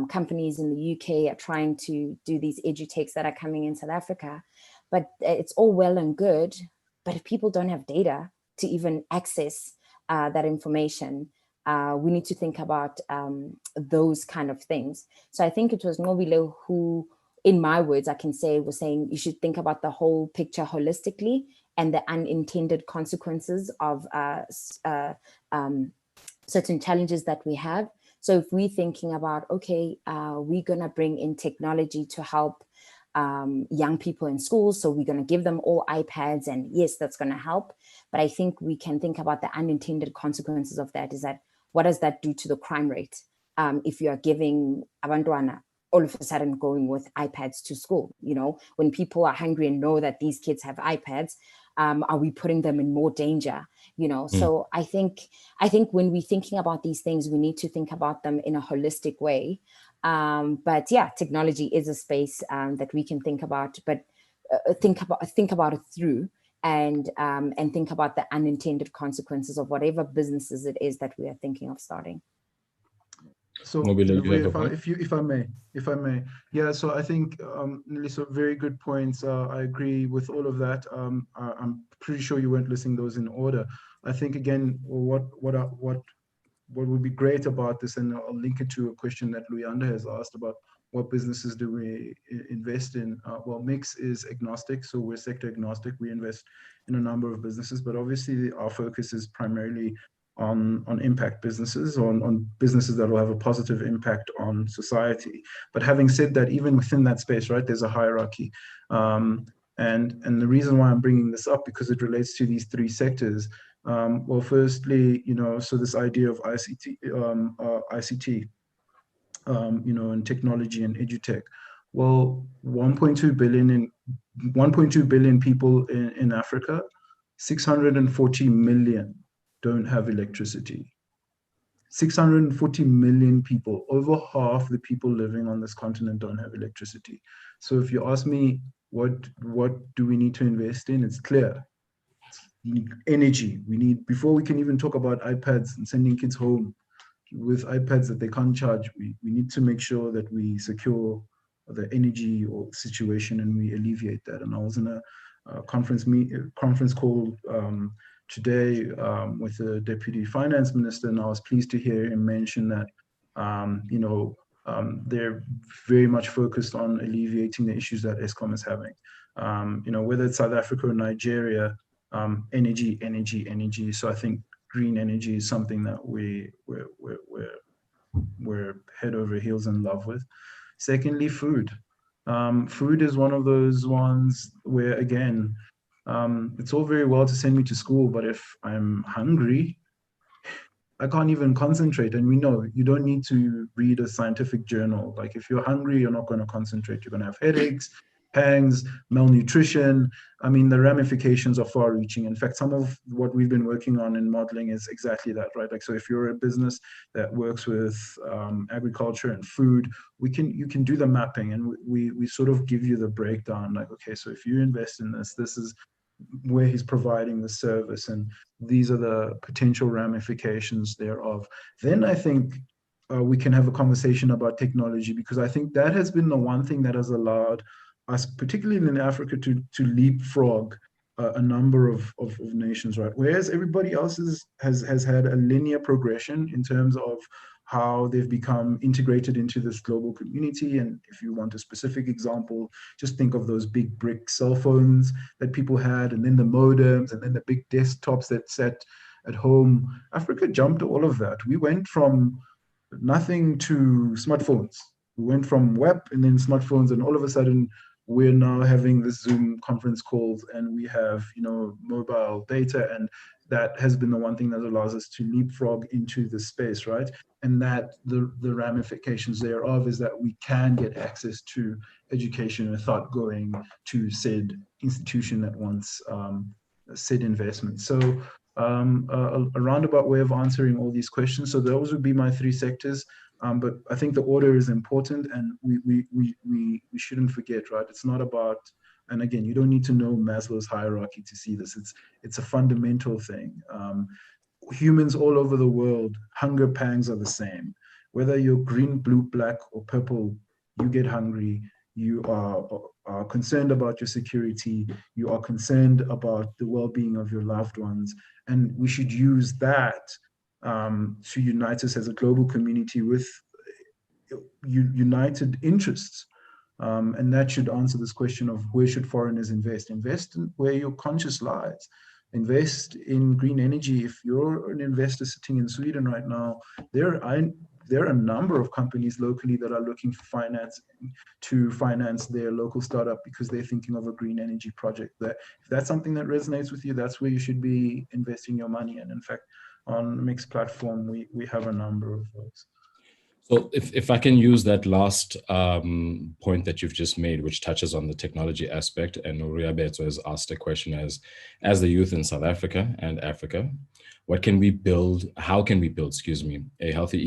companies in the UK are trying to do these edu-techs that are coming in South Africa. But it's all well and good, but if people don't have data to even access that information, we need to think about those kind of things. So I think it was Nobile who, in my words, I can say, was saying you should think about the whole picture holistically and the unintended consequences of certain challenges that we have. So if we're thinking about, okay, we're gonna bring in technology to help young people in schools, so we're going to give them all iPads, and yes, that's going to help. But I think we can think about the unintended consequences of that. Is that what does that do to the crime rate if you are giving abantwana all of a sudden going with iPads to school? When people are hungry and know that these kids have iPads, are we putting them in more danger? So I think when we're thinking about these things, we need to think about them in a holistic way. But yeah, technology is a space that we can think about, but think about it through, and think about the unintended consequences of whatever businesses it is that we are thinking of starting. So if I may, yeah. So I think Lisa, very good points. I agree with all of that. I'm pretty sure you weren't listing those in order. I think again, what what would be great about this, and I'll link it to a question that Luyanda has asked about what businesses do we invest in? Well, Mix is agnostic, so we're sector agnostic. We invest in a number of businesses, but obviously our focus is primarily on impact businesses, on businesses that will have a positive impact on society. But having said that, even within that space, right, there's a hierarchy. And the reason why I'm bringing this up, because it relates to these three sectors. Well, firstly, so this idea of ICT, and technology and edutech. Well, 1.2 billion people in Africa, 640 million don't have electricity. 640 million people, over half the people living on this continent don't have electricity. So if you ask me, what do we need to invest in? It's clear. We need energy. Before we can even talk about iPads and sending kids home with iPads that they can't charge, we need to make sure that we secure the energy or situation and we alleviate that. And I was in a conference call today with the Deputy Finance Minister, and I was pleased to hear him mention that they're very much focused on alleviating the issues that Eskom is having. Whether it's South Africa or Nigeria, energy. So I think green energy is something that we're head over heels in love with. Secondly, food. Food is one of those ones where, again, it's all very well to send me to school, but if I'm hungry, I can't even concentrate. And we know you don't need to read a scientific journal. Like, if you're hungry, you're not going to concentrate. You're going to have headaches, pangs, malnutrition. I mean, the ramifications are far reaching. In fact, some of what we've been working on in modeling is exactly that, right? Like, so if you're a business that works with agriculture and food, you can do the mapping, and we sort of give you the breakdown. Like, okay, so if you invest in this is where he's providing the service, and these are the potential ramifications thereof. Then I think we can have a conversation about technology, because I think that has been the one thing that has allowed us, particularly in Africa, to leapfrog a number of nations, right? Whereas everybody else has had a linear progression in terms of how they've become integrated into this global community. And if you want a specific example, just think of those big brick cell phones that people had, and then the modems, and then the big desktops that sat at home. Africa jumped all of that. We went from nothing to smartphones. We went from web and then smartphones, and all of a sudden we're now having this Zoom conference calls, and we have, mobile data, and that has been the one thing that allows us to leapfrog into the space, right? And that the ramifications thereof is that we can get access to education without going to said institution that wants said investment. So a roundabout way of answering all these questions. So those would be my three sectors. But I think the order is important, and we shouldn't forget, right? It's not about, and again, you don't need to know Maslow's hierarchy to see this. It's a fundamental thing. Humans all over the world, hunger pangs are the same. Whether you're green, blue, black, or purple, you get hungry. You are concerned about your security. You are concerned about the well-being of your loved ones. And we should use that to unite us as a global community with united interests. And that should answer this question of where should foreigners invest? Invest in where your conscience lies. Invest in green energy. If you're an investor sitting in Sweden right now, there are a number of companies locally that are looking for finance to finance their local startup because they're thinking of a green energy project. That if that's something that resonates with you, that's where you should be investing your money. And in fact, on Mix platform, we have a number of those. So if I can use that last point that you've just made, which touches on the technology aspect, and Uriabeto has asked a question as the youth in South Africa and Africa, how can we build, a healthy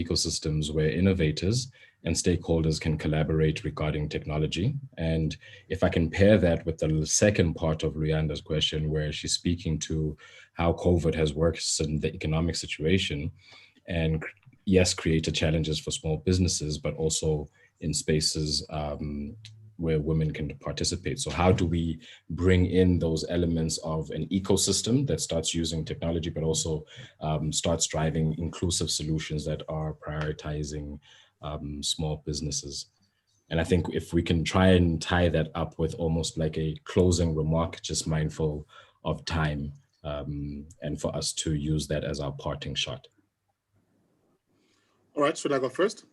ecosystems where innovators and stakeholders can collaborate regarding technology? And if I can pair that with the second part of Luyanda's question, where she's speaking to how COVID has worsened the economic situation and yes, created challenges for small businesses, but also in spaces where women can participate. So how do we bring in those elements of an ecosystem that starts using technology, but also starts driving inclusive solutions that are prioritizing small businesses? And I think if we can try and tie that up with almost like a closing remark, just mindful of time, and for us to use that as our parting shot. All right, should I go first?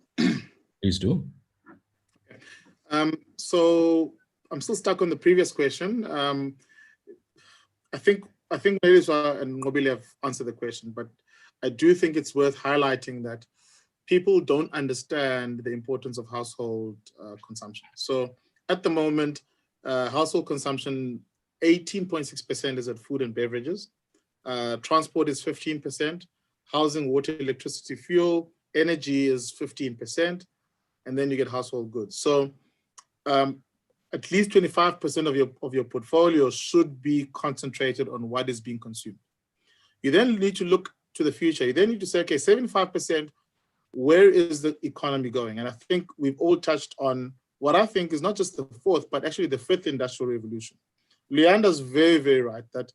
Please do. So I'm still stuck on the previous question. I think Melissa and Ngobile have answered the question, but I do think it's worth highlighting that people don't understand the importance of household consumption. So at the moment, household consumption, 18.6% is at food and beverages. Transport is 15%. Housing, water, electricity, fuel, energy is 15%. And then you get household goods. So at least 25% of your portfolio should be concentrated on what is being consumed. You then need to look to the future. You then need to say, okay, 75%, where is the economy going? And I think we've all touched on what I think is not just the fourth, but actually the fifth industrial revolution. Leander's very, very right that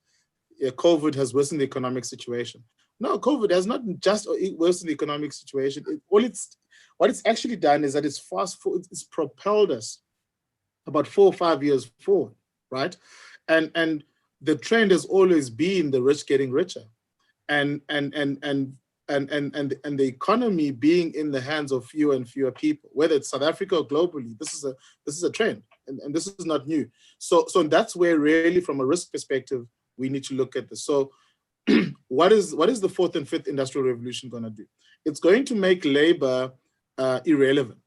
COVID has worsened the economic situation. No, COVID has not just worsened the economic situation. What it's actually done is that it's propelled us about 4 or 5 years forward, right? And the trend has always been the rich getting richer, and the economy being in the hands of fewer and fewer people, whether it's South Africa or globally. This is a trend, and this is not new. So that's where really, from a risk perspective, we need to look at this. So what is the fourth and fifth industrial revolution going to do? It's going to make labor irrelevant.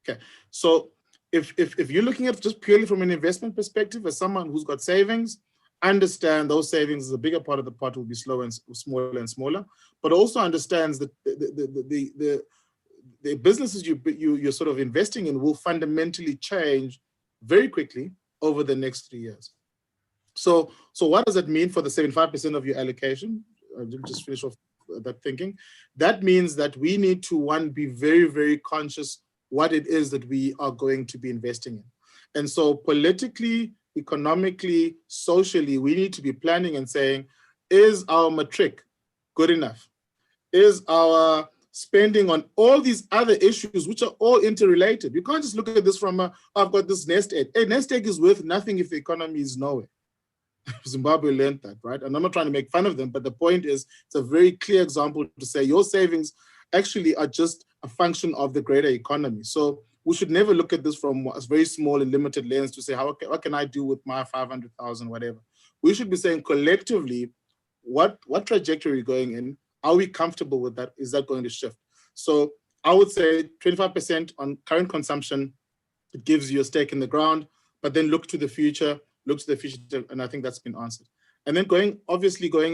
Okay, so if you're looking at just purely from an investment perspective, as someone who's got savings, understand those savings is a bigger part of the pot will be smaller and smaller, but also understands that the businesses you're sort of investing in will fundamentally change very quickly over the next 3 years. So what does that mean for the 75% of your allocation? I'll just finish off that thinking. That means that we need to, one, be very, very conscious what it is that we are going to be investing in. And so politically, economically, socially, we need to be planning and saying, is our matric good enough? Is our spending on all these other issues, which are all interrelated? You can't just look at this from, I've got this nest egg. A nest egg is worth nothing if the economy is nowhere. Zimbabwe learned that, right? And I'm not trying to make fun of them, but the point is, it's a very clear example to say your savings actually are just a function of the greater economy. So we should never look at this from a very small and limited lens to say, what can I do with my 500,000, whatever. We should be saying collectively, what trajectory are we going in? Are we comfortable with that? Is that going to shift? So I would say 25% on current consumption, it gives you a stake in the ground, but then look to the future, and I think that's been answered. And then going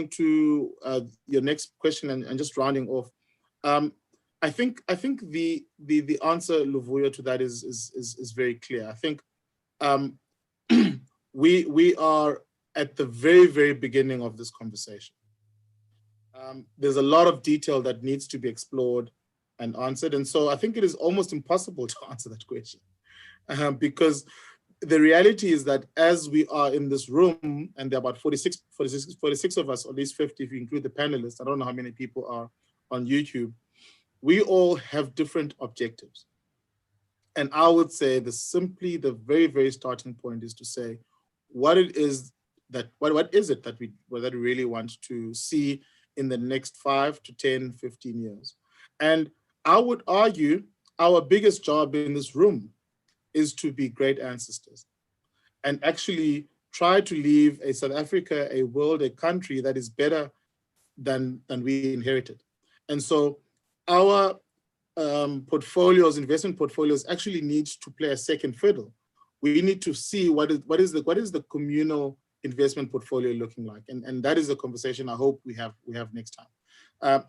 to your next question and just rounding off, I think the answer, Luvuyo, to that is very clear. I think we are at the very, very beginning of this conversation. There's a lot of detail that needs to be explored and answered. And so I think it is almost impossible to answer that question because the reality is that as we are in this room, and there are about 46 of us, or at least 50 if you include the panelists, I don't know how many people are on YouTube, we all have different objectives. And I would say the very, very starting point is to say, what is it that we really want to see in the next 5 to 10, 15 years? And I would argue our biggest job in this room is to be great ancestors and actually try to leave a South Africa, a world, a country that is better than we inherited. And so our investment portfolios actually need to play a second fiddle. We need to see what is the communal investment portfolio looking like, and that is a conversation I hope we have next time.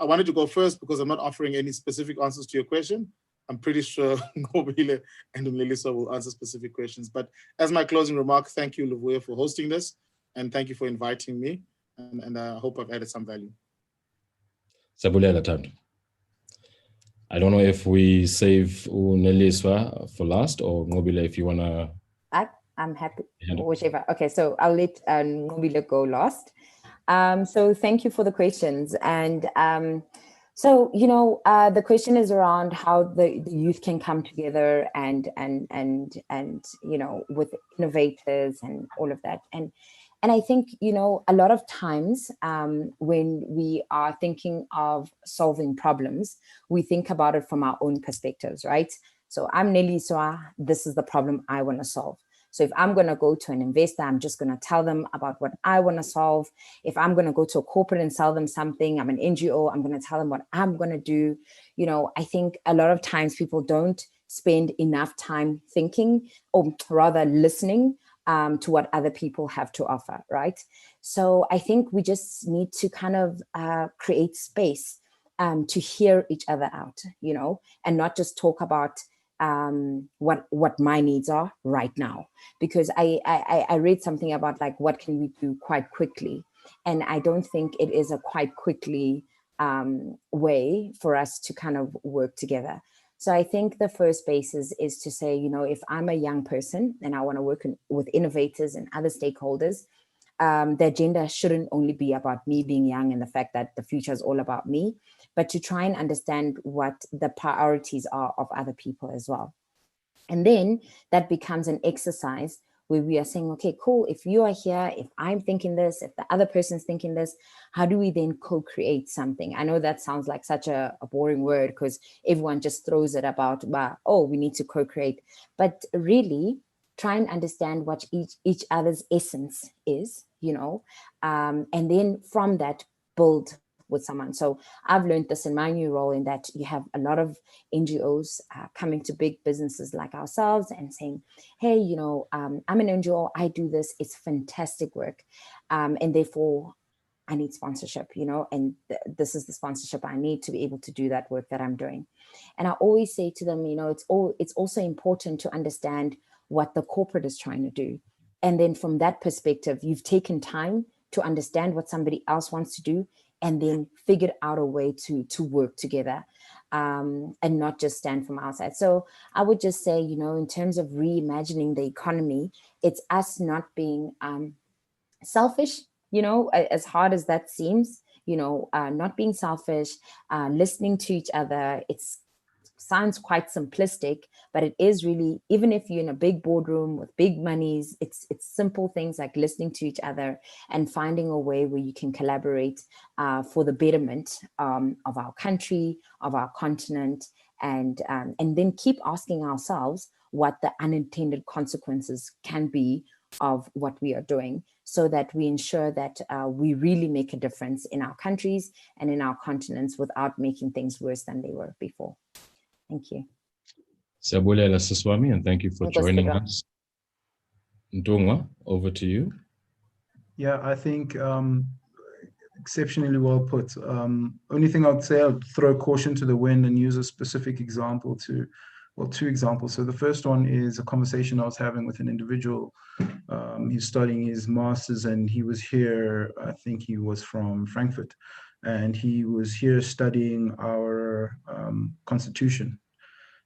I wanted to go first because I'm not offering any specific answers to your question. I'm pretty sure Ngobile and Melissa will answer specific questions. But as my closing remark, thank you, Luvuyo, for hosting this, and thank you for inviting me. And I hope I've added some value. Sabulela Thando. I don't know if we save Neliswa for last, or Ngobile, if you want to. I'm happy, whichever. Okay, so I'll let Ngobile go last. So thank you for the questions. And so, the question is around how the youth can come together and with innovators and all of that. And I think, a lot of times when we are thinking of solving problems, we think about it from our own perspectives, right? So I'm Neliswa, this is the problem I want to solve. So if I'm going to go to an investor, I'm just going to tell them about what I want to solve. If I'm going to go to a corporate and sell them something, I'm an NGO, I'm going to tell them what I'm going to do. I think a lot of times people don't spend enough time thinking, or rather listening to what other people have to offer, right? So I think we just need to kind of create space to hear each other out, and not just talk about what my needs are right now, because I read something about like what can we do quite quickly, and I don't think it is a quite quickly way for us to kind of work together. So I think the first basis is to say, if I'm a young person and I want to work with innovators and other stakeholders, the agenda shouldn't only be about me being young and the fact that the future is all about me, but to try and understand what the priorities are of other people as well. And then that becomes an exercise where we are saying, okay, cool, if you are here, if I'm thinking this, if the other person's thinking this, how do we then co-create something? I know that sounds like such a boring word because everyone just throws it about, oh, we need to co-create. But really try and understand what each other's essence is, and then from that build with someone. So I've learned this in my new role, in that you have a lot of NGOs coming to big businesses like ourselves and saying, hey, I'm an NGO, I do this, it's fantastic work. And therefore I need sponsorship, and this is the sponsorship I need to be able to do that work that I'm doing. And I always say to them, it's also important to understand what the corporate is trying to do. And then from that perspective, you've taken time to understand what somebody else wants to do, and then figured out a way to work together, and not just stand from outside. So I would just say, in terms of reimagining the economy, it's us not being selfish, as hard as that seems, not being selfish, listening to each other. Sounds quite simplistic, but it is really, even if you're in a big boardroom with big monies, it's simple things like listening to each other and finding a way where you can collaborate for the betterment of our country, of our continent, and then keep asking ourselves what the unintended consequences can be of what we are doing, so that we ensure that we really make a difference in our countries and in our continents without making things worse than they were before. Thank you. Siyabulela Siswami, and thank you for joining us. Ndungwa, over to you. Yeah, I think exceptionally well put. Only thing I'd say, I'd throw caution to the wind and use a specific example two examples. So the first one is a conversation I was having with an individual. He's studying his master's, and he was here, I think he was from Frankfurt, and he was here studying our constitution.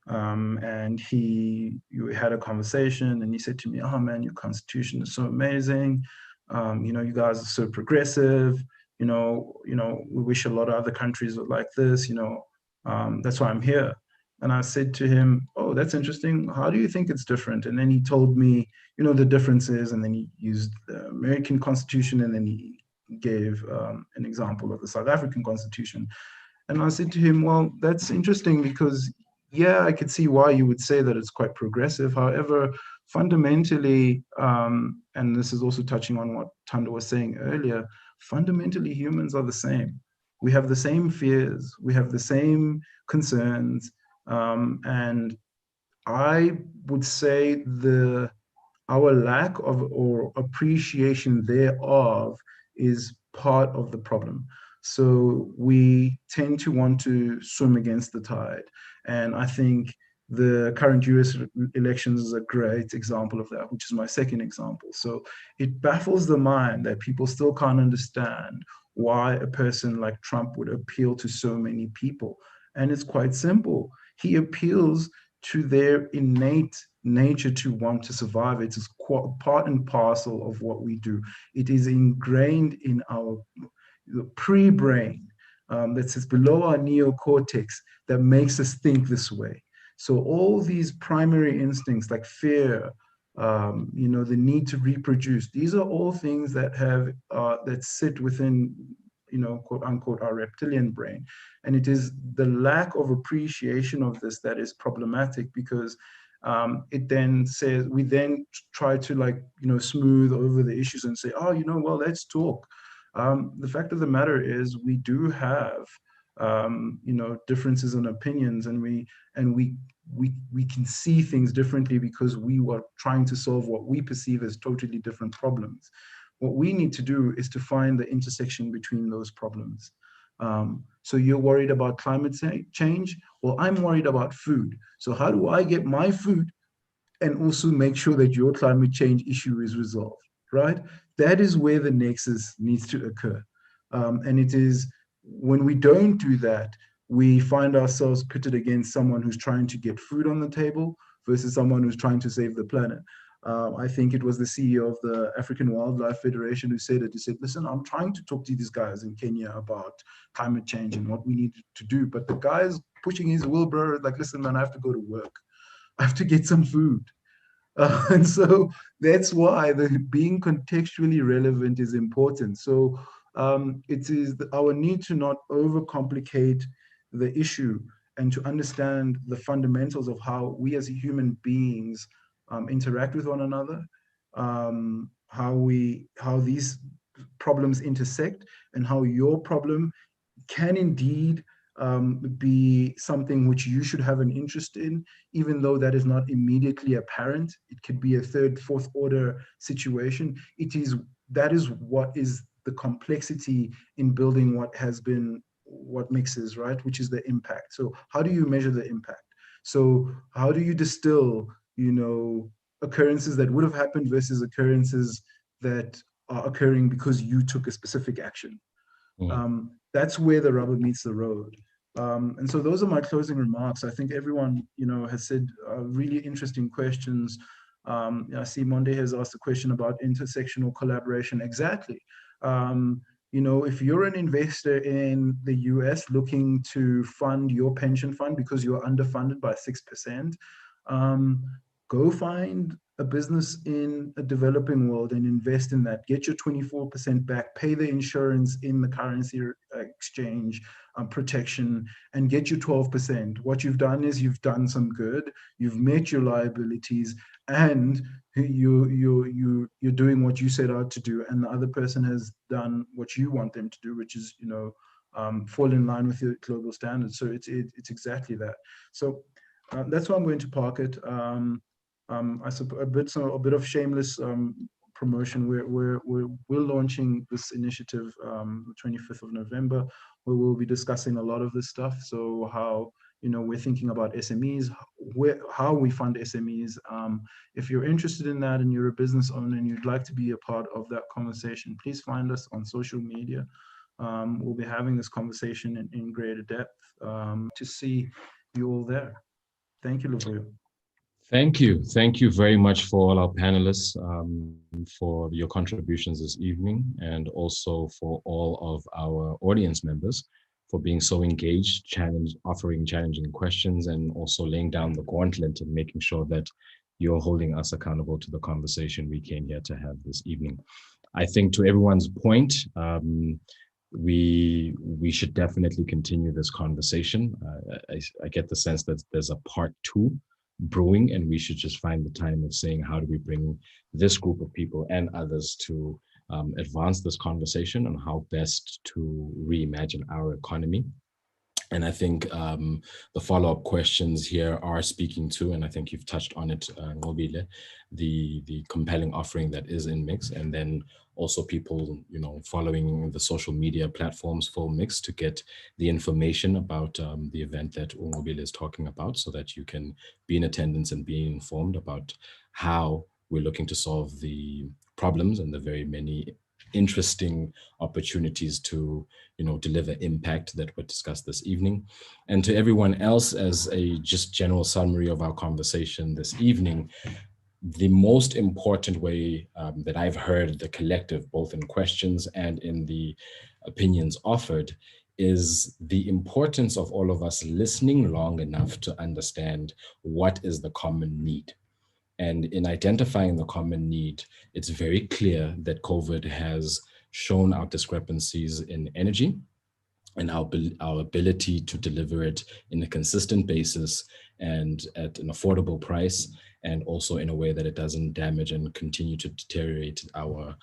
And you had a conversation, and he said to me, oh man, your constitution is so amazing. You guys are so progressive. We wish a lot of other countries were like this, that's why I'm here. And I said to him, oh, that's interesting. How do you think it's different? And then he told me, the differences, and then he used the American Constitution, and then he gave an example of the South African Constitution. And I said to him, well, that's interesting because, yeah, I could see why you would say that it's quite progressive. However, fundamentally, and this is also touching on what Thando was saying earlier, fundamentally humans are the same. We have the same fears, we have the same concerns, and I would say our lack of or appreciation thereof is part of the problem. So we tend to want to swim against the tide. And I think the current US elections is a great example of that, which is my second example. So it baffles the mind that people still can't understand why a person like Trump would appeal to so many people. And it's quite simple. He appeals to their innate nature to want to survive. It is part and parcel of what we do. It is ingrained in our pre-brain that sits below our neocortex that makes us think this way. So all these primary instincts like fear, the need to reproduce, these are all things that have that sit within, quote unquote, our reptilian brain. And it is the lack of appreciation of this that is problematic, because it then says, we then try to smooth over the issues and say, oh, well, let's talk. The fact of the matter is we do have, differences in opinions, and we can see things differently because we were trying to solve what we perceive as totally different problems. What we need to do is to find the intersection between those problems. So you're worried about climate change? Well, I'm worried about food. So how do I get my food and also make sure that your climate change issue is resolved, right? That is where the nexus needs to occur. And it is when we don't do that, we find ourselves pitted against someone who's trying to get food on the table versus someone who's trying to save the planet. I think it was the CEO of the African Wildlife Federation who said it. He said, listen, I'm trying to talk to these guys in Kenya about climate change and what we need to do. But the guy's pushing his wheelbarrow, like, listen, man, I have to go to work. I have to get some food. And so that's why being contextually relevant is important. So it is our need to not overcomplicate the issue and to understand the fundamentals of how we as human beings interact with one another, how these problems intersect, and how your problem can indeed be something which you should have an interest in, even though that is not immediately apparent. It could be a third, fourth order situation. That is what is the complexity in building what mixes, right? Which is the impact. So how do you measure the impact? So how do you distill, occurrences that would have happened versus occurrences that are occurring because you took a specific action? That's where the rubber meets the road. And so those are my closing remarks. I think everyone, has said really interesting questions. I see Monde has asked a question about intersectional collaboration. Exactly. If you're an investor in the US looking to fund your pension fund because you're underfunded by 6%, go find a business in a developing world and invest in that. Get your 24% back, pay the insurance in the currency exchange protection, and get your 12%. What you've done is you've done some good, you've met your liabilities, and you're doing what you set out to do, and the other person has done what you want them to do, which is fall in line with your global standards. So it's exactly that. So that's why I'm going to park it. A bit of shameless promotion. We're launching this initiative the 25th of November, where we'll be discussing a lot of this stuff. So how we're thinking about SMEs, how we fund SMEs. If you're interested in that and you're a business owner and you'd like to be a part of that conversation, please find us on social media. We'll be having this conversation in greater depth to see you all there. Thank you, Luvuyo. Thank you. Thank you very much for all our panelists for your contributions this evening, and also for all of our audience members for being so engaged, offering challenging questions, and also laying down the gauntlet and making sure that you're holding us accountable to the conversation we came here to have this evening. I think to everyone's point, we should definitely continue this conversation. I get the sense that there's a part 2 brewing, and we should just find the time of saying, how do we bring this group of people and others to advance this conversation on how best to reimagine our economy. And I think the follow-up questions here are speaking to, and I think you've touched on it, Ngobile, the compelling offering that is in Mix, and then also people, following the social media platforms for Mix to get the information about the event that Ngobile is talking about, so that you can be in attendance and be informed about how we're looking to solve the problems and the very many interesting opportunities to, deliver impact that were discussed this evening. And to everyone else, as a just general summary of our conversation this evening, the most important way that I've heard the collective, both in questions and in the opinions offered, is the importance of all of us listening long enough to understand what is the common need. And in identifying the common need, it's very clear that COVID has shown our discrepancies in energy and our ability to deliver it in a consistent basis and at an affordable price, and also in a way that it doesn't damage and continue to deteriorate our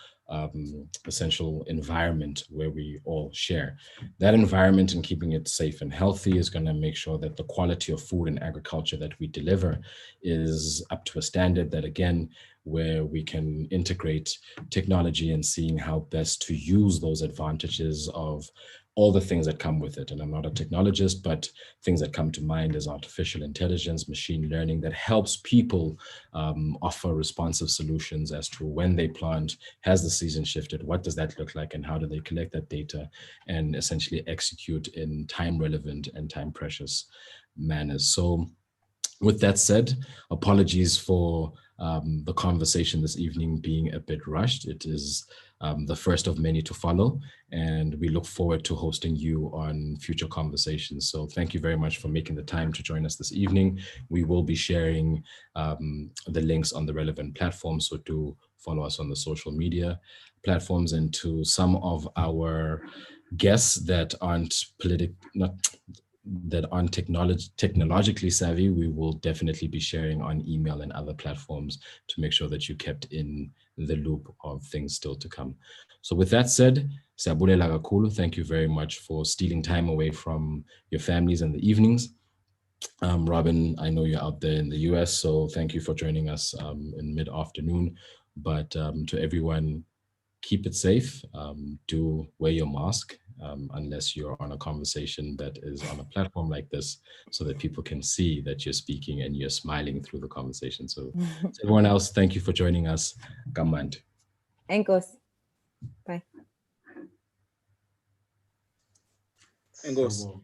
essential environment where we all share. That environment and keeping it safe and healthy is going to make sure that the quality of food and agriculture that we deliver is up to a standard that, again, where we can integrate technology and seeing how best to use those advantages of all the things that come with it. And I'm not a technologist, but things that come to mind is artificial intelligence, machine learning that helps people offer responsive solutions as to when they plant, has the season shifted, what does that look like, and how do they collect that data and essentially execute in time relevant and time precious manners. So with that said, apologies for the conversation this evening being a bit rushed. It is the first of many to follow, and we look forward to hosting you on future conversations. So thank you very much for making the time to join us this evening. We will be sharing the links on the relevant platforms, so do follow us on the social media platforms. And to some of our guests that aren't technologically savvy, we will definitely be sharing on email and other platforms to make sure that you kept in the loop of things still to come. So with that said, siyabulela kakhulu. Thank you very much for stealing time away from your families in the evenings. Robin, I know you're out there in the US, so thank you for joining us in mid-afternoon. But to everyone, keep it safe. Do wear your mask unless you're on a conversation that is on a platform like this, so that people can see that you're speaking and you're smiling through the conversation. So to everyone else, thank you for joining us. Kamand. Engos. Bye. Engos.